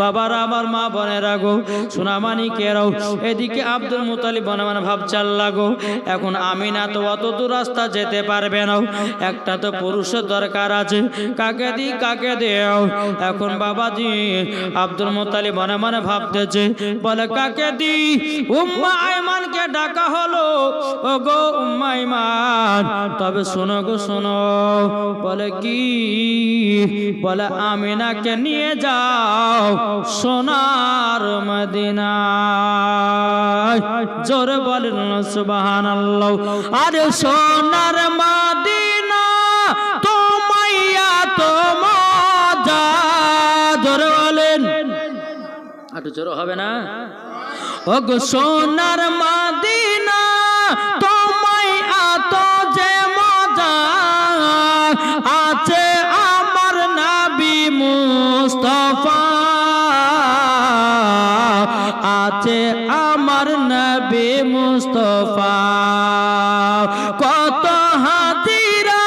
বাবারা আমার মা বোনেরা গো সোনামানিকেরাও এদিকে আব্দুল মুতালিব মনে মনে ভাবছে আল্লাহ গো এখন আমিনা তো অত দূর রাস্তা যেতে পারবে না, একটা তো পুরুষের দরকার আছে, কাকে দি কাকে দেও। এখন বাবাজি আব্দুল মুতালিব মনে মনে ভাবতেছে, বলে কাকে দি? উম্মা আইমানকে ডাকা হলো। ও গো উম্মা আইমান, তবে শোনো গো শোনো। বলে কি? বলে আমিনাকে নিয়ে যাও সোনার মদিনায়। জোরে বলেন সুবহানাল্লাহ। আরে সোনার মদিনা তোমাইয়া তো মজা। জোরে বলেন, একটু জোরে হবে না? ও গো সোনার মদিনা তোমায় এত যে মজা আছে আমার নবী মুস্তাফা, আছে আমার নবী মুস্তাফা। কত হাজিরা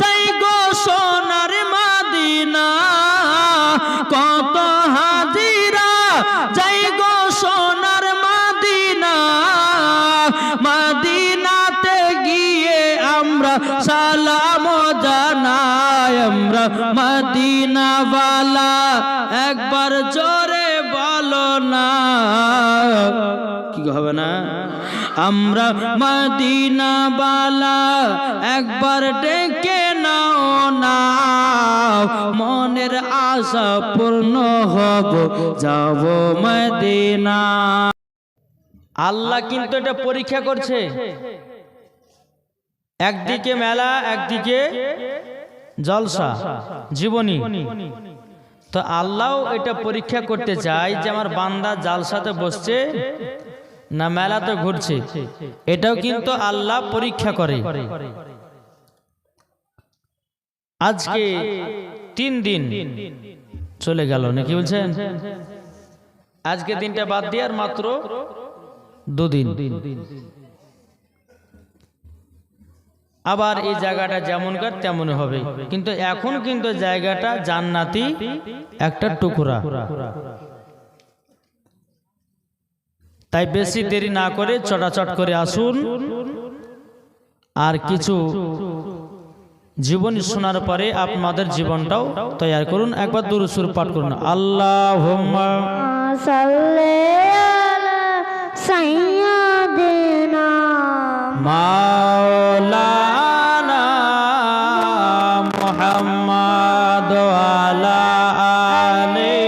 যাই গো সোনার মদিনা, কত হাজিরা যাই গো সোনার মদিনা। মদিনাতে গিয়ে আমরা সালাম জানাই, আমরা মদিনাওয়ালা একবার জোরে বলো না। কি হবে না? আমরা মদিনাওয়ালা একবার ডেকে নাও না, মনের আশা পূর্ণ হব যাব মদিনা। আল্লাহ কিন্তু এটা পরীক্ষা করছে, একদিকে মেলা একদিকে জলসা জীবনী। তো আল্লাহ এটা পরীক্ষা করতে চায় যে আমার বান্দা জালসাতে বসছে না মেলাতে ঘুরছে, এটাও কিন্তু আল্লাহ পরীক্ষা করে। আজকে 3 দিন চলে গেল নাকি বলছেন? আজকে দিনটা বাদ দিয়ে আর মাত্র 2 দিন। আবার এই জায়গাটা যেমনকার তেমন হবে, কিন্তু এখন কিন্তু জায়গাটা জান্নাতি একটা টুকরা। তাই বেশি দেরি না করে চটাচট করে আসুন, আর কিছু জীবনী শোনার পরে আপনাদের জীবনটাও তৈরি করুন। একবার দুরূদ শরীফ পাঠ করুন। আল্লাহুম্মা সাল্লি আলা সাইয়্যিদিনা মাওলানা মুহাম্মাদ ওয়ালা আলি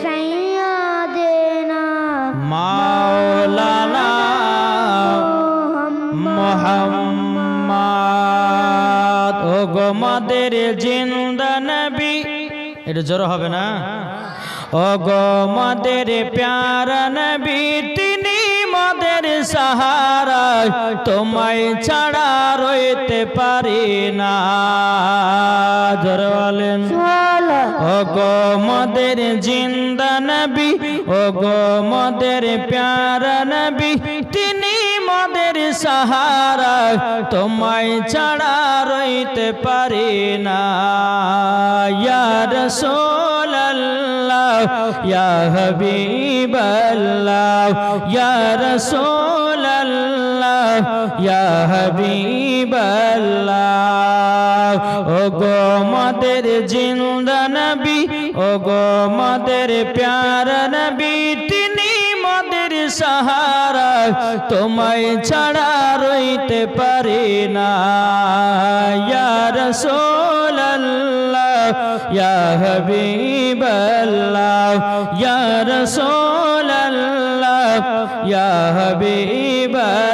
সাইয়্যিদিনা মাওলানা মুহাম্মাদ। ও গো মাদের জিন্দা নবী, এটা জোর হবে না? ও গো মাদের প্যারা নবী, তিনি মাদের সাহারা, তোমায় ছাড়া রইতে পারি না। জোরে বলেন। ও গো মাদের জিন্দা নবী, ও গো মাদের প্যারা নবী, তিনি মাদের সাহারা, তোমায় ছাড়া রইতে পারি না। ইয়া রাসূলুল্লাহ ইয়া হাবিবাল্লাহ, ইয়া রাসূলুল্লাহ ইয়া হাবিবাল্লাহ। ও গো মাদের জিন্দা নবী, ও গো মাদের প্যারা নবী, তিনি মাদের সাহারা, তোমায় ছাড়া রইতে পারি না। ইয়া রাসূলুল্লাহ ইয়া হাবিবাল্লাহ, ইয়া রাসূলুল্লাহ ইয়া হাবিবাল্লাহ।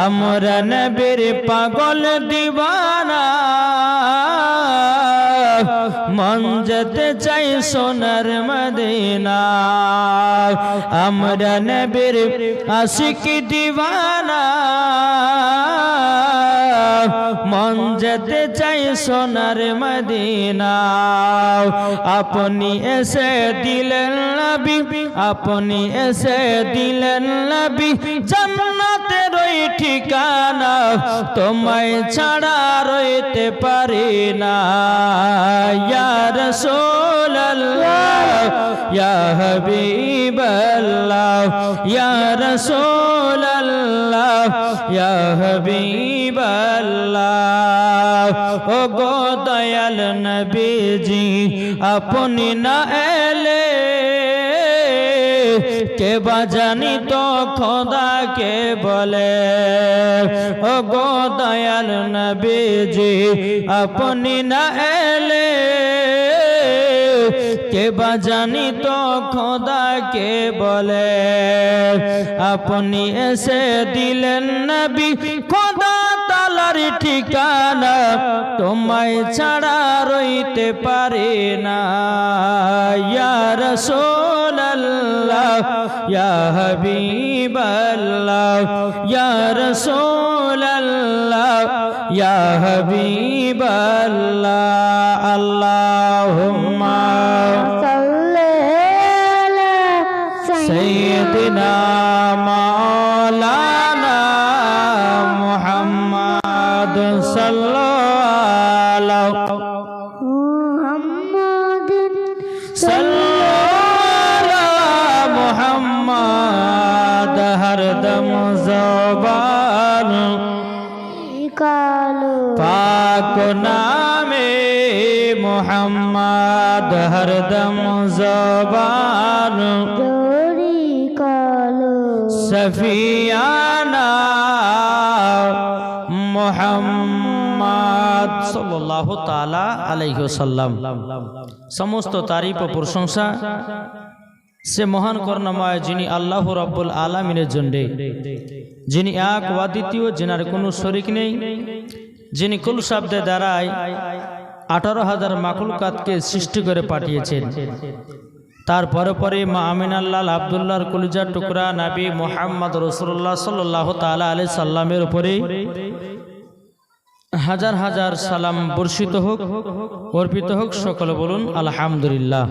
আমরা নবীর পাগল দিওয়ানা, মন যেতে চাই সোনার মদিনা। আমরা নবীর আশিক দিওয়ানা, মন যেতে চাই সোনার মদিনা। আপনি এসে দিলেন নবী, আপনি এসে দিলেন নবী, জান্নাতের ওই ঠিকানা, তোমায় ছাড়া রইতে পারি না। ইয়া রাসূলুল্লাহ ইয়া হাবিবাল্লাহ ইয়া রাসূলাল্লাহ ইয়া হাবিবাল্লাহ ও গো দয়াল নবীজি আপনি না এলে কে বাজানি তো খোদাকে বলে ও গো দয়াল নবীজি আপনি না এলে কে বাজানি তো খোদাকে বলে আপনি এসে দিলেন নবী খোদা তালার ঠিকানা তোমায় ছাড়া রইতে পারে না ইয়া রাসূলুল্লাহ ইয়া হাবিবাল্লাহ ইয়া রাসূলুল্লাহ ইয়া হাবিবাল্লাহ আল্লাহুম্মা سيدنا مولانا محمد صلى الله محمد हर दम ज़बान पाक नामे मोहम्मद हर दम ज़बान सफियाना मोहम्मद सल्लल्लाहु ताला अलैहि वसल्लम समस्त तारीफ ও প্রশংসা সে মহান করুণাময় যিনি আল্লাহ রাব্বুল আলামিনের জন্য যিনি এক ও দ্বিতীয় যিনার কোনো শরীক নেই যিনি কুল শব্দে দ্বারাই 18,000 মাখলুকাতকে সৃষ্টি করে পাঠিয়েছেন তারপরে পরে মা আমিনাল্লাহ আব্দুল্লাহর কলিজার টুকরা নবী মুহাম্মদ রাসূলুল্লাহ সাল্লাল্লাহু তাআলা আলাইহি সাল্লামের উপরে হাজার হাজার সালাম বর্ষিত হোক অর্পিত হোক সকলে বলুন আলহামদুলিল্লাহ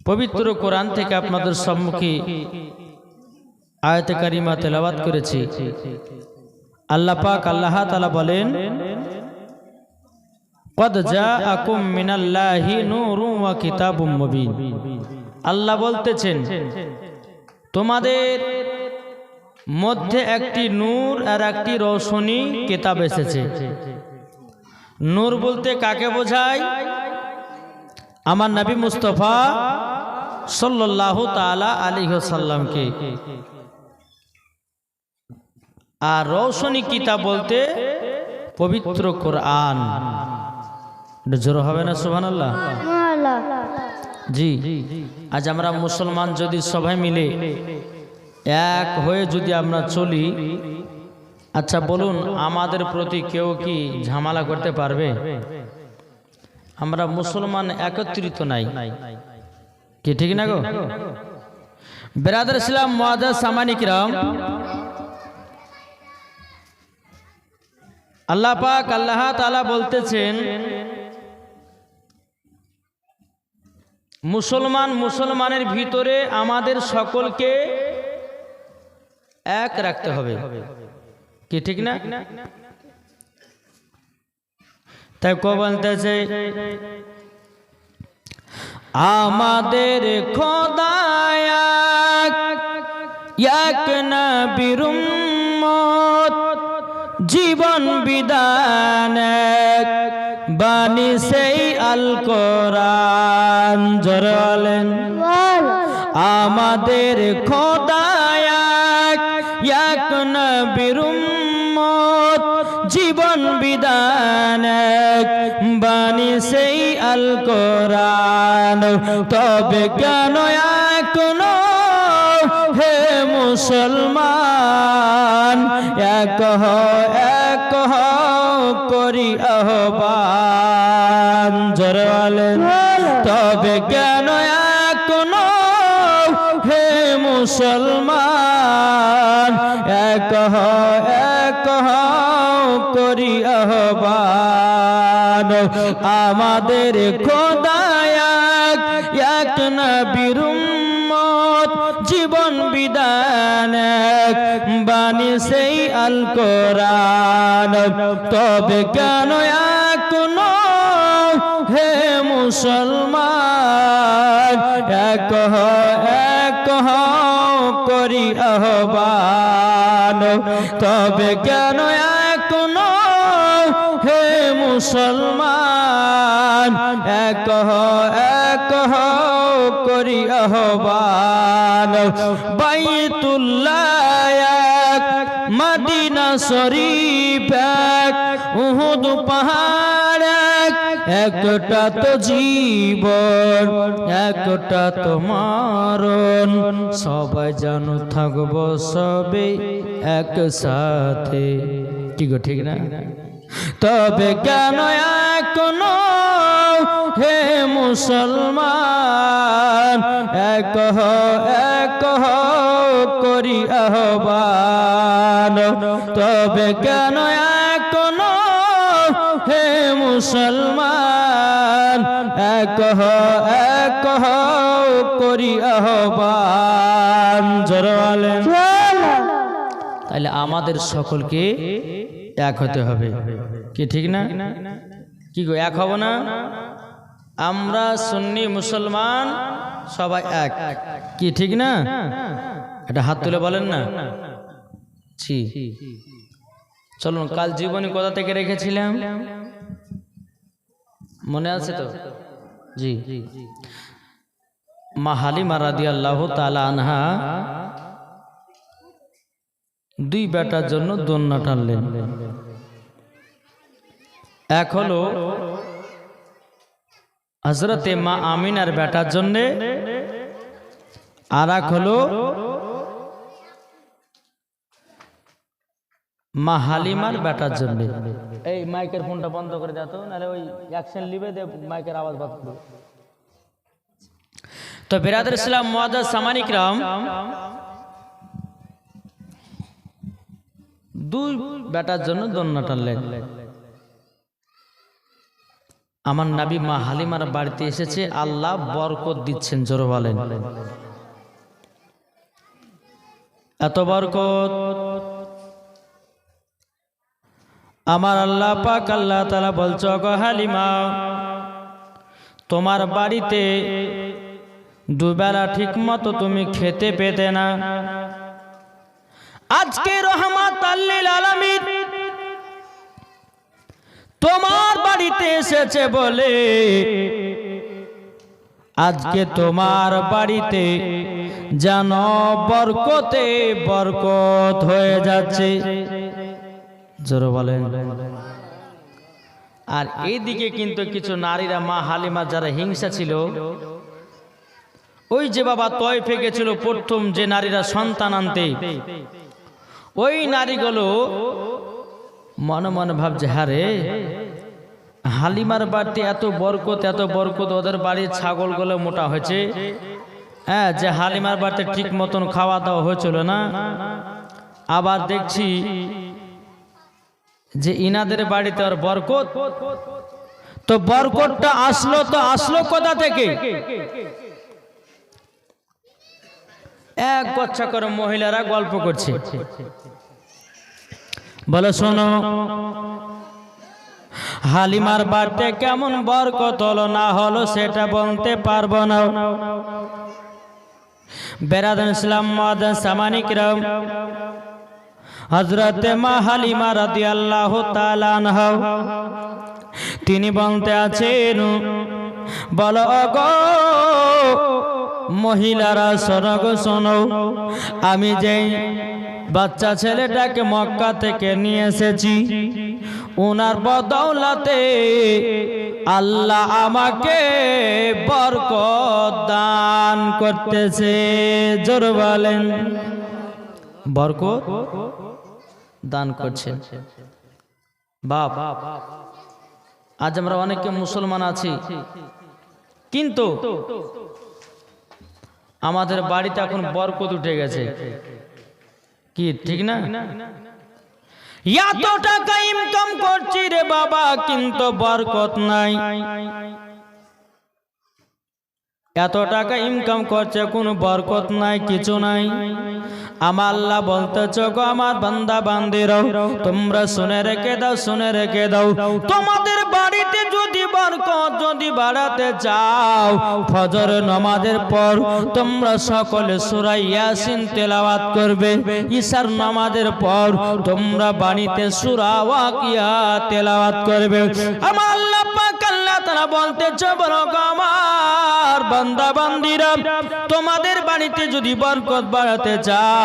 পবিত্র কোরআন থেকে আপনাদের সম্মুখে আয়াতে কারিমা তেলাওয়াত করেছি আল্লাহ পাক আল্লাহ তাআলা বলেন قد جاءكم من الله نور وكتاب مبين আল্লাহ বলতেছেন তোমাদের মধ্যে একটি নূর আর একটি রোশনী কিতাব এসেছে নূর বলতে কাকে বোঝায় আমার নবী মুস্তাফা সাল্লাল্লাহু তাআলা আলাইহি ওয়াসাল্লামকে আর রোশনী কিতাব বলতে পবিত্র কোরআন জোর হবে না সুবহানাল্লাহ জি আজ আমরা মুসলমান যদি সবাই মিলে এক হয়ে যদি আমরা চলি আচ্ছা বলুন আমাদের প্রতি কেউ কি ঝামেলা করতে পারবে আমরা মুসলমান একত্রিত নাই কি ঠিক না গো বিরাদর ইসলাম মুআজ্জাজ সামানী কিরাম আল্লাহ পাক আল্লাহ তাআলা বলতেছেন মুসলমানের ভিতরে আমাদের সকলকে এক রাখতে হবে কি ঠিক না তাই কো বলতেছে আমাদের খোদা এক নবীর উম্মত জীবন বিধান বাণী সেই আল কোরআন জোরে বলেন আমাদের খোদা এক নবীর উম্মত জীবন বিধান বাণী সেই আল কোরআন তবে কেন এখনো হে মুসলমান এক করি আহ্বান জোরে বলেন তবে কেন এখনো হে মুসলমান এক করি আহ্বান আমাদের খোদা এক নবীর উম্মত জীবন বিধান বাণী সেই আল কোরআন তবে কেন এখনো হে মুসলমান এক করি আহ্বান, তবে কেন এখনো হে মুসলমান, এক করি আহ্বান। বাইতুল্লাহ এক, মদিনা শরীফ এক, উহুদ পাহাড় এক, একটা তো জীবন একটা তো মরণ, সবাই যেন থাকবো সবে একসাথে। ঠিক ঠিক না? তবে কেন এখনো হে মুসলমান, এক করি আহ্বান, তবে কেন এখনো হে মুসলমান, এক করি আহ্বান। জোরে বলেন। তাহলে আমাদের সকলকে এক হতে হবে, কি ঠিক না? কি গো, এক হব না? আমরা সুন্নি মুসলমান সবাই এক, কি ঠিক না? এটা হাত তুলে বলেন না। জি, চলুন কাল জীবনী কোথা থেকে রেখেছিলাম মনে আছে তো? জি, মা হালিমা রাদিয়াল্লাহু তাআলা আনহা দুই বেটার জন্য দোলনা টানলেন। এক হলো হযরতে মা আমিনার বেটার জন্য, আর এক হলো মা হালিমার বেটার জন্য। এই মাইকের ফোনটা বন্ধ করে দাও তো, নাহলে ওই অ্যাকশন লিবে দে, মাইকের আওয়াজ বাদ করবে। তো বিরাদর ইসলাম মুআজ্জাজ সামানী কিরাম, দুই বেটার জন্য দোলনা টানলেন। আমার নবী মা হালিমার বাড়িতে এসেছে, আল্লাহ বরকত দিচ্ছেন। জোরে বলেন। এত বরকত আমার আল্লাহ পাক আল্লাহ তাআলা বলছো, গো হালিমা, তোমার বাড়িতে দুবেলা ঠিক মতো তুমি খেতে পেতে না, আজকে রহমাতাল লিল আলামিন তোমার বাড়িতে এসেছে বলে আজকে তোমার বাড়িতে যেন বরকতে বরকত হয়ে যাচ্ছে। জোরে বলেন। আর এইদিকে কিন্তু কিছু নারীরা, মা হালিমা যারা হিংসা ছিল, ওই যে বাবা তয়ফে গেছিল প্রথম যে নারীরা সন্তান আনতে, ওই নারীগুলো মনে মনে ভাবছে, হারে হালিমার বাড়িতে এত বরকত, ওদের বাড়ির ছাগলগুলো মোটা হয়েছে, হ্যাঁ, যে হালিমার বাড়িতে ঠিক মতন খাওয়া দাওয়া হয়েছিল না। আবার দেখছি যে ইনাদের বাড়িতে আর বরকত, তো বরকতটা আসলো কোথা থেকে? এক গচ্ছা করে মহিলারা গল্প করছে, বলে শোনো, হালিমার বাড়িতে কেমন বরকত হলো না হলো সেটা বলতে পারবো না। বিরাদর ইসলাম মুআজ্জাজ সামানী কিরাম, হযরতে মা হালিমা রাদিয়াল্লাহু তাআলা আনহা তিনি বলতে আছেন, বলো গো মহিলারা, শোনো গো শোনো, আমি যেই বাচ্চা ছেলেটাকে মক্কা থেকে নিয়ে এসেছি, ওনার বদৌলতে আল্লাহ আমাকে বরকত দান করতেছে। জোরে বলেন। বরকত দান করছে। বাপ, আজ আমরা অনেকে মুসলমান আছি, কিন্তু আমাদের বাড়িতে এখন বরকত উঠে গেছে, কি ঠিক না? এত টাকা ইনকাম করছি রে বাবা, কিন্তু বরকত নাই। এত টাকা ইনকাম করছে, কোনো বরকত নাই, কিছু নাই। আমার আল্লাহ বলতেছ গো আমার বান্দা বান্দিরাও তোমরা শুনে রেখে দাও তোমাদের বাড়িতে যদি বরকত যদি বাড়াতে চাও ফজর নামাজের পর তোমরা সকলে সূরা ইয়াসিন তেলাওয়াত করবে ঈশার নামাজের পর তোমরা বাড়িতে সূরা ওয়াকিয়া তেলাওয়াত করবে আমার আল্লাহ পাক আল্লাহ তাআলা বলতেছ বলো গো আমার বান্দা বান্দিরা তোমাদের বাড়িতে যদি বরকত বাড়াতে চাও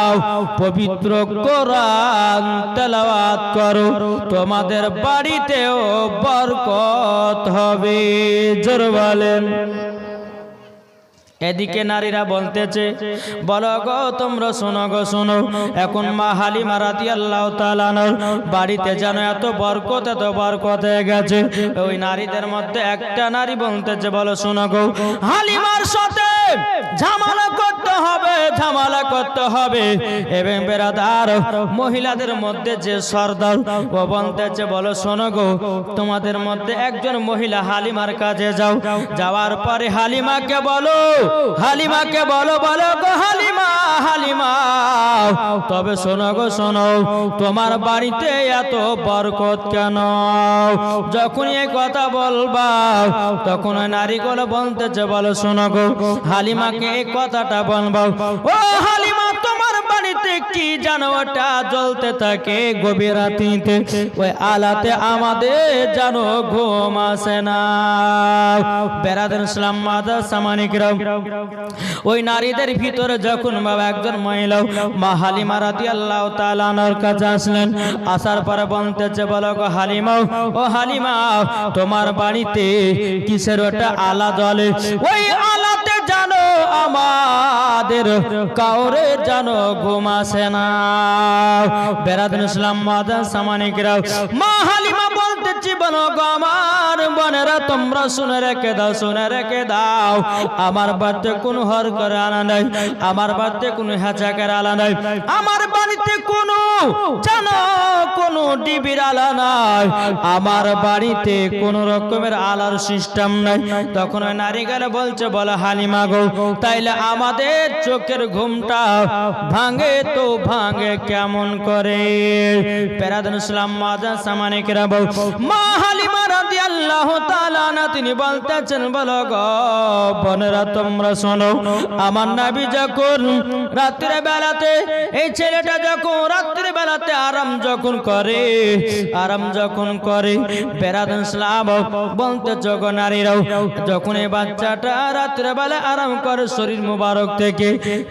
পবিত্র কোরআন তেলাওয়াত করো তোমাদের বাড়িতেও বরকত হবে জোরে বলেন। এদিকে নারীরা বলতেছে বলো গো তোমরা শোনো এখন মা হালিমা রাদিয়াল্লাহু তাআলা আনহার বাড়িতে যেন এত বরকত হয়ে গেছে। ওই নারীদের মধ্যে একটা নারী বলতেছে বলো শোনো গো হালিমার সাথে ঝামেলা করতে হবে এবং বেরাদার মহিলাদের মধ্যে যে সর্দার ও বলতেছে বলো শোনো গো তোমাদের মধ্যে একজন মহিলা হালিমার কাছে যাওয়ার পরে হালিমাকে বলো গো হালিমা তবে শোনো গো শোনো তোমার বাড়িতে এত বরকত কেন? যখন এই কথা বলবা তখন ওই নারীগুলো বলতেছে বলো শোনো গো হালিমাকে এই কথাটা বলবা ও হালিমা তোমার বাড়িতে কি জানো ওটা জ্বলতে থাকে গভীর রাতে ওই আলাতে আমাদের জানো ঘুম আসে না। বেরাদার ইসলাম মাদার সামানিকরা ওই নারীদের ভিতরে যখন বাবা একজন মহিলা মা হালিমা রাদিয়াল্লাহু তাআলা আনহার কাছে আসলেন আসার পরে বলতেছে বলো গো হালিমা ও হালিমা তোমার বাড়িতে কিসের ওটা আলা জ্বলে ওই আলাতে জানো আমাদের কাউরে জানো ঘুম আসে না। বেরাদার ইসলাম মাদার সামানিকরা মা হালিমা বলতেছি বলো গো আমার বোনেরা তোমরা শুনে রেখে দাও আমার বাড়িতে কোনো হর করে আনা নাই আমার বাড়িতে কোনো হ্যাচাকের আলা নাই আমার বাড়িতে কোনো জানো কোনো ডিবির আলা নাই আমার বাড়িতে কোনো রকমের আলার সিস্টেম নাই। তখন ওই নারীগুলো বলছে বলো হালিমা গো তাইলে আমাদের চোখের ঘুমটা ভাঙে কেমন করে? বেরাদার ইসলাম মাদার সামানিকরা মা হালিমা রাদিয়াল্লাহু তাআলা আনহা তিনি বলতেছেন বলো গো বোনেরা তোমরা শোনো আমার নবী যখন রাত্রে বেলাতে এই ছেলেটা যখন রাত্রে বেলাতে আরাম যখন করে বেরাদার ইসলাম বলতে যখন নারীরাও যখন এই বাচ্চাটা রাত্রে বেলা আরাম করে শরীর মুবারক থেকে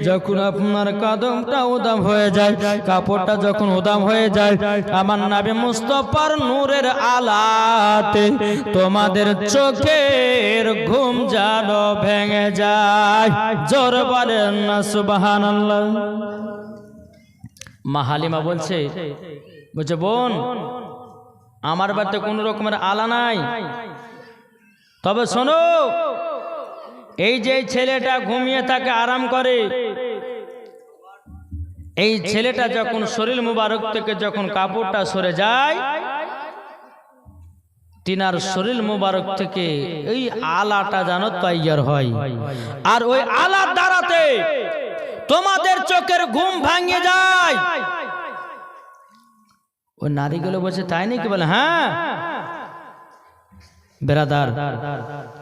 যখন আপনার কদমটা উদাম হয়ে যায় কাপড়টা যখন উদাম হয়ে যায় আমার নবী মুস্তাফার নূরের আলাতে তোমাদের চোখের ঘুম যেন ভেঙে যায় জোরে বলেন না সুবহানাল্লাহ। মা হালিমা বলছে বোন আমার বাড়িতে কোনো রকমের আলা নাই তবে শোনো এই যে ছেলেটা ঘুমিয়ে থাকে আরাম করে এই ছেলেটা যখন শরীর মুবারক থেকে যখন কাপড়টা সরে যায় তিনার শরীর মুবারক থেকে এই আলাটা জানো তৈয়ার হয় আর ওই আলার দ্বারাতে তোমাদের চোখের ঘুম ভাঙে যায়। ওই নারীগুলো বলছে তাই নাকি? বলে হ্যাঁ। বেরাদার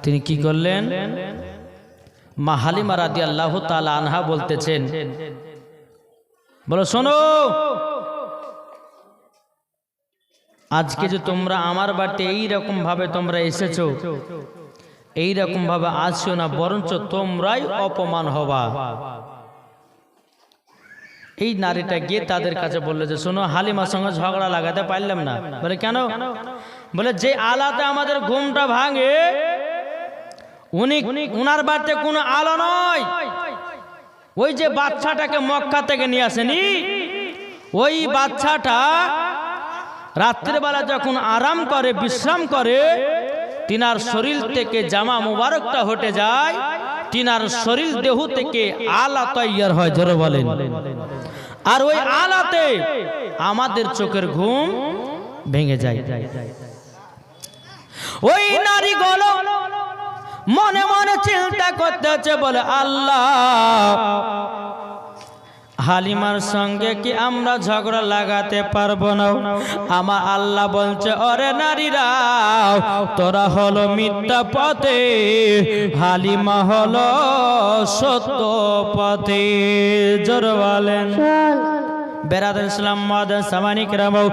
তিনি কি করলেন? মা হালিমা রাদিয়াল্লাহু তাআলা আনহা বলতেছেন বলো শোনো আজকে যে তোমরা আমার বাড়িতে এইরকম ভাবে তোমরা এসেছো এইরকম ভাবে আসছো না বরঞ্চ তোমরাই অপমান হবা। এই নারীটা গিয়ে তাদের কাছে বললো যে শোনো হালিমার সঙ্গে ঝগড়া লাগাতে পারলাম না। বলে কেন? বলে যে আলাতে আমাদের ঘুমটা ভাঙে উনার বাড়িতে কোনো আলো নয়। ওই যে বাচ্চাটাকে মক্কা থেকে নিয়ে আসেনি ওই বাচ্চাটা রাত্রিবেলা যখন আরাম করে বিশ্রাম করে তিনার শরীর থেকে জামা মুবারকটা হটে যায় তিনার শরীর দেহ থেকে আলা তৈয়ার হয় জোরে বলেন। আর ওই আলাতে আমাদের চোখের ঘুম ভেঙে যায়। ওই নারীগুলো মনে মনে চিন্তা করতেছে বলে আল্লাহ হালিমার সঙ্গে কি আমরা ঝগড়া লাগাতে পারবো না? আমার আল্লাহ বলছে, ওরে নারীরা, তোরা হলো মিথ্যা পথে, হালিমা হলো সত্য পথে। জোর বলেন। বেরাদর ইসলাম মাদার সামানিকেরাও,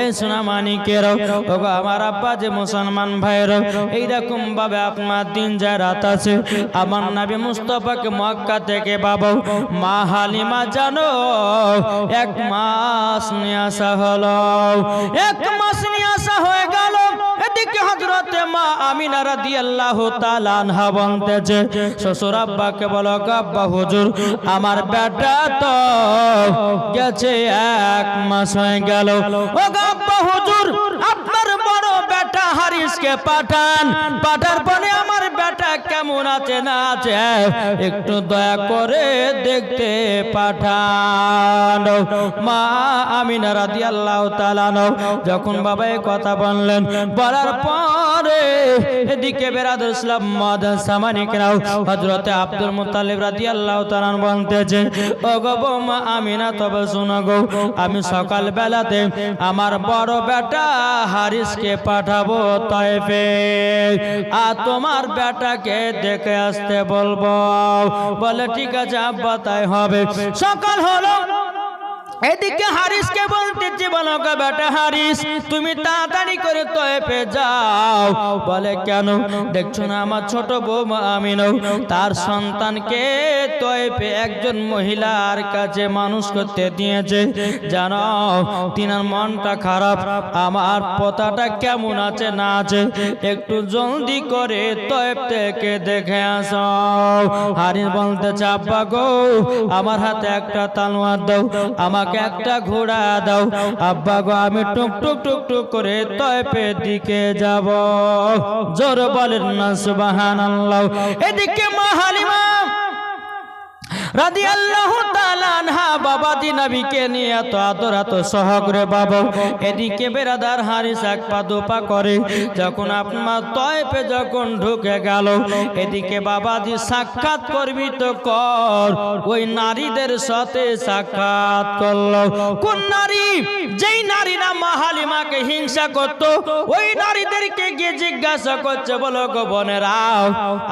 এই সোনামানিকেরাও, ওগো আমার আব্বা যে মুসলমান ভাইরাও, এইরকম ভাবে আপনার দিন যায় রাত আছে। আমার নবী মুস্তাফাকে মক্কা থেকে বাবা মা হালিমা জানো 1 মাস নিয়ে আসা হলো। 1 মাস নিয়ে আসা হয়ে গেল। এদিকে হযরতে মা আমিনা রাদিয়াল্লাহু তাআলা আনহা বলতেছে, শ্বশুর আব্বাকে বলো, আব্বা হুজুর, আমার বেটা তো গেছে 1 মাস হয়ে গেল। ও আব্বা হুজুর, আপনার বড় বেটা হারিসকে পাঠান, পাঠার পরে আমার বেটা কেমন আছে না আছে একটু দয়া করে দেখতে পাঠান। মা আমিনা রাদিয়াল্লাহু তাআলা যখন বাবা এই কথা বললেন, বলার পরে এদিকে বেরাদর ইসলাম মাদার সামানিকরাও হযরতে আব্দুল মুত্তালিব রাদিয়াল্লাহু তাআলা বলতেছে, ও গো বৌমা আমিনা, তবে শোনো গো, আমি সকাল বেলাতে আমার বড় বেটা হারিসকে পাঠাবো তায়েফে, আর তোমার বেটাকে দেখে আসতে বলবো। বলে ঠিক আছে আব্বা, তাই হবে। সকাল হলো, এদিকে হারিসকে বলতেছি, বলো গো বেটা হারিস, তুমি তাড়াতাড়ি করে তায়েফে যাও। বলে কেন? দেখছো না আমার ছোট বৌমা আমিনা তার সন্তানকে তায়েফে একজন মহিলার কাছে মানুষ করতে দিয়েছে। জানো, তিনার মনটা খারাপ, আমার পোতাটা কেমন আছে না আছে একটু জলদি করে তায়েফ থেকে দেখে আসো। হারিস বলতেছে, আব্বা গো, আমার হাতে একটা তলোয়ার দাও, আমাকে একটা ঘোড়া দাও। আব্বা গো, আমি টুক টুক টুক টুক করে তায়েফের দিকে যাব। জোর বলেন না সুবহানাল্লাহ। এদিকে মা হালিমা রাদিয়াল্লাহু তাআলা আনহা বাবাজি নবীকে নিয়ে এত আদর এত সহকারে বাবা। এদিকে বেরাদার হারিস 1 পা 2 পা করে যখন আপনার তায়েফে যখন ঢুকে গেল, এদিকে বাবাজি সাক্ষাৎ করবি তো কর। ওই নারীদের সাথে সাক্ষাৎ করলো। কোন নারী? যেই নারীরা মা হালিমাকে হিংসা করত, ওই নারীদেরকে গিয়ে জিজ্ঞাসা করছে, বলো গো বোনেরা,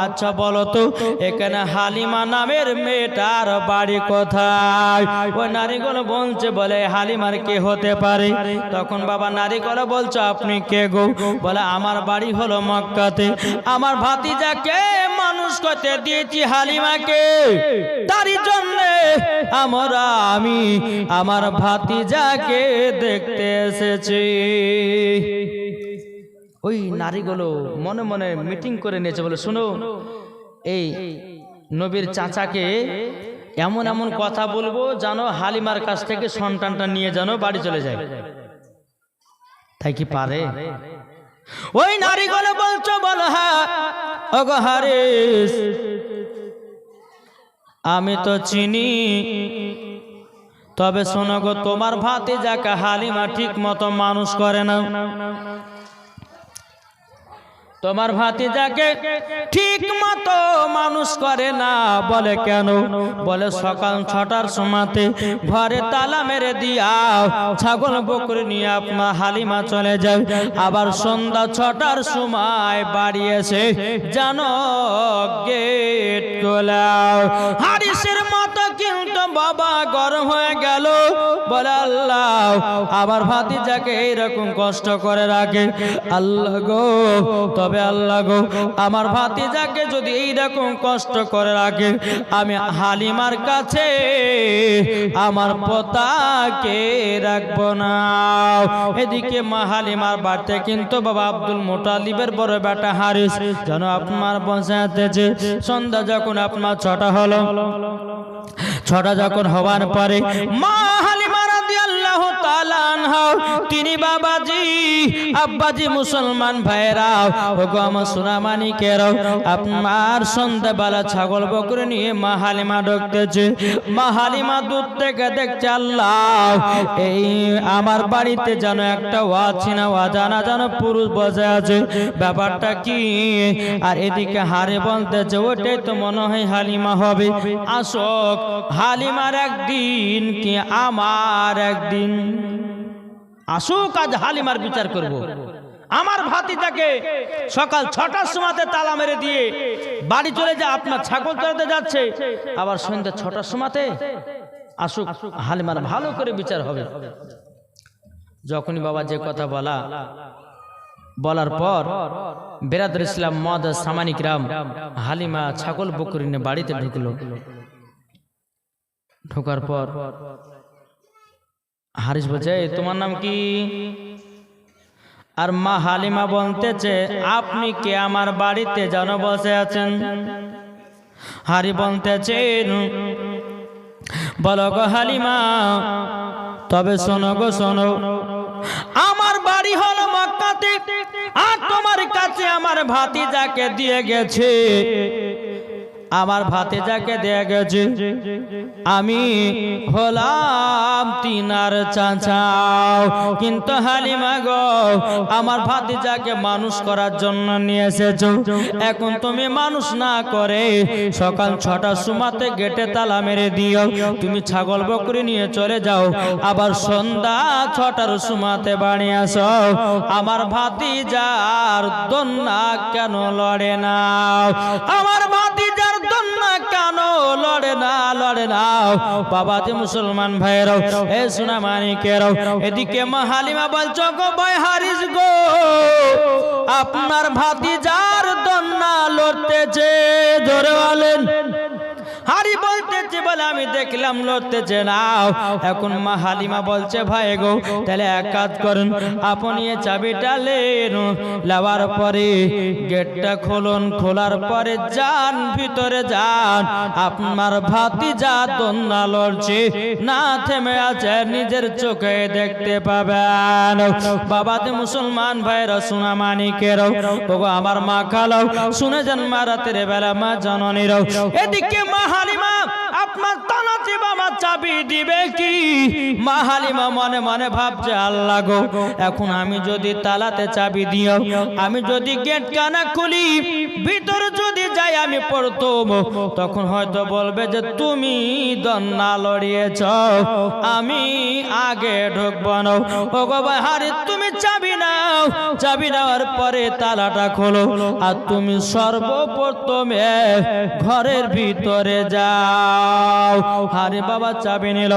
আচ্ছা বলো তো এখানে হালিমা নামের মেয়েটার বাড়ি কোথায়? ওই নারীগুলো বলছে, বলে হালিমার কে হতে পারে? তখন বাবা নারীগুলো বলছে, আপনি কে গো? বলে আমার বাড়ি হলো মক্কাতে, আমার ভাতিজাকে মানুষ করতে দিয়েছি হালিমাকে, তারই জন্য আমি আমার ভাতিজাকে দেখতে এসেছি। ওই নারীগুলো মনে মনে মিটিং করে নিয়েছে, বলে শুনো, এই নবীর চাচাকে এমন এমন কথা বলবো জানো হালিমার কাছ থেকে সন্তানটা নিয়ে জানো বাড়ি চলে যায়। তাই কি পারে? ওই নারীগুলো বলছো, বলো হ্যাঁ ওগো হারিস, আমি তো চিনি, তবে শোনো গো, তোমার ভাতিজাকে হালিমা ঠিক মতো মানুষ করে না, তোমার ভাতিজাকে ঠিক মতো মানুষ করে না। বলে কেন? বলে সকাল 6টার সময়তে ঘরে তালা মেরে দিয়া ছাগল বকরি নিয়ে আপনার হালিমা চলে যায়, আবার সন্ধ্যা 6টার সময় বাড়ি এসে জানো গেট খোলাও। হারিসের মতো কিন্তু বাবা গরম হয়ে গেল। বলে আল্লাহ, আমার ভাতিজাকে এইরকম কষ্ট করে রাখে, আল্লাহ গো, তবে আল্লাহ গো, আমার ভাতিজাকে যদি এইরকম কষ্ট করে রাখে, আমি হালিমার কাছে আমার পোতাকে রাখবো না। এদিকে মা হালিমার বাড়িতে কিন্তু বাবা আব্দুল মুত্তালিবের বড় বেটা হারিস যেন আপনার বসে আছে। সন্ধ্যা যখন আপনার 6টা হলো, 6টা যখন হওয়ার পরে মা হালিমা রাদিয়াল্লাহু তাআলা আনহা তিনি বাবাজি আব্বাজি মুসলমান ভাইরা ওগো আমার সোনামানিকেরাও আপনার সন্ধ্যাবেলা ছাগল বকরি নিয়ে মা হালিমা ঢুকতেছে। মা হালিমা দূর থেকে দেখছে আল্লাহ এই আমার বাড়িতে যেন একটা অচেনা অজানা যেন পুরুষ বসে আছে, ব্যাপারটা কি? আর এদিকে হারে বলতেছে ওটাই তো মনে হয় হালিমা হবে। আসক হালিমার একদিন কি আমার একদিন, আসুক আজ হালিমার বিচার করব। আমার ভাতিজাকে সকাল 6টার সময়তে তালা মেরে দিয়ে বাড়ি চলে যায়, আপনার ছাগল চড়াতে যাচ্ছে, আবার সন্ধ্যা 6টার সময়তে আসুক, হালিমার ভালো করে বিচার হবে। যখনই বাবা যে কথা বলার পর বেরাদর ইসলাম মদ সামানিক রাম হালিমা ছাগল বকরি নিয়ে বাড়িতে ঢুকলো। ঢোকার পর হারিস বলছে তোমার নাম কি? আর মা হালিমা বলতেছে আপনি কে আমার বাড়িতে যেন বসে আছেন? হারি বলতেছেন বলো গো হালিমা, তবে শোনো গো শোনো, আমার বাড়ি হলো মক্কাতে, আর তোমার কাছে আমার ভাতিজাকে দিয়ে গেছে, আমার ভাতিজাকে দিয়ে গেছে, আমি হলাম তিনার চাচা। কিন্তু হালিমা গো আমার ভাতিজাকে মানুষ করার জন্য নিয়ে এসেছো, এখন তুমি মানুষ না করে সকাল 6টার সময়তে গেটে তালা মেরে দিও, তুমি ছাগল বকরি নিয়ে চলে যাও, আবার সন্ধ্যা 6টার সময়তে বাড়ি আসো। আমার ভাতিজার দন্না কেন লড়ে না? আমার ভাতিজার দন্না কেন লড়ে না? বাবা যে মুসলমান ভাইরাও এ সোনা মানিকেরাও, এদিকে মা হালিমা বলছো গো ভাই হারিস গো আপনার ভাতিজার দন্না লড়তেছে, ধরে বলেন। হারি বলতেছে বলে আমি দেখলাম লড়তেছে না। এখন মা হালিমা বলছে ভাই গো তাহলে এক কাজ করুন, আপনি এই চাবিটা লেন, লাবার পরে গেটটা খুলুন, খোলার পরে যান ভিতরে যান, আপনার ভাতিজা দন্না লড়ছে না থেমে আছে, নিজের চোখে দেখতে পাবেন। বাবাতে মুসলমান ভাইরা সোনা মানিকেরাও ওগো আমার মা খালাও শুনে যান, মা রাতের বেলা মা জননীরাও, এদিকে মা হালিমা আপনার তালাতে বাবা চাবি দিবে কি? মা হালিমা মনে মনে ভাবছে আল্লাহ গো এখন আমি যদি তালাতে চাবি দিও, আমি যদি গেট কানা খুলি ভিতরে যদি যাই আমি প্রথম, তখন হয়তো বলবে যে তুমি দন্না লড়িয়েছ, আমি আগে ঢুকবো না। ও গো ভাই হারি তুমি চাবি নাও, চাবি নেওয়ার পরে তালাটা খোলো, আর তুমি সর্বপ্রথমে ঘরের ভিতরে যাও। আরে বাবা চাবি নিল,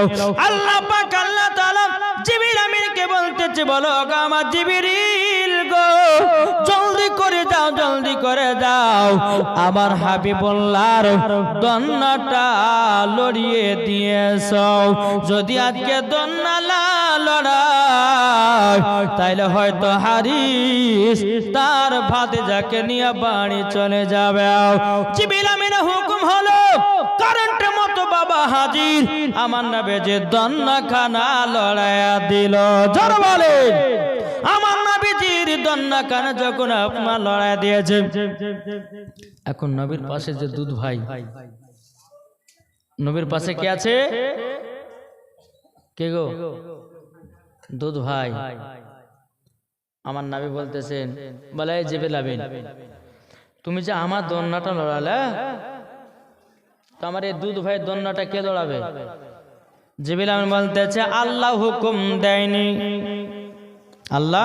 আল্লাহ পাক আল্লাহ তাআলা জিবরিল আমিনকে বলতেছে বলো গো আমার জিবরিল গো জলদি করে যাও, জলদি করে যাও, আমার হাবিবুল্লাহর দন্নাটা লড়িয়ে দিয়েছো। যদি আজকে দন্না লড়াই তাইলে হয়তো হারিস তার ভাতিজাকে নিয়ে বাড়ি চলে যাবে। জিবরিল আমিনের হুকুম হলো কারেন্টের মতো বাবা হাজির, আমার নবী যে দন্না খানা লড়াইয়া দিল, জোরে বলেন আমার নবীজির দন্না খানা যখন আপনার লড়াই দিয়েছে। এখন নবীর পাশে যে দুধ ভাই, নবীর পাশে কে আছে? কে গো? দুধ ভাই। আমার নবী বলতেছেন বলে জিবরিল আমিন তুমি যে আমার দন্নাটা লড়ালে, তো আমার এই দুধ ভাই দন্নাটা কে লড়াবে? জিবরিল আমিন বলতেছে আল্লাহ হুকুম দেয়নি, আল্লাহ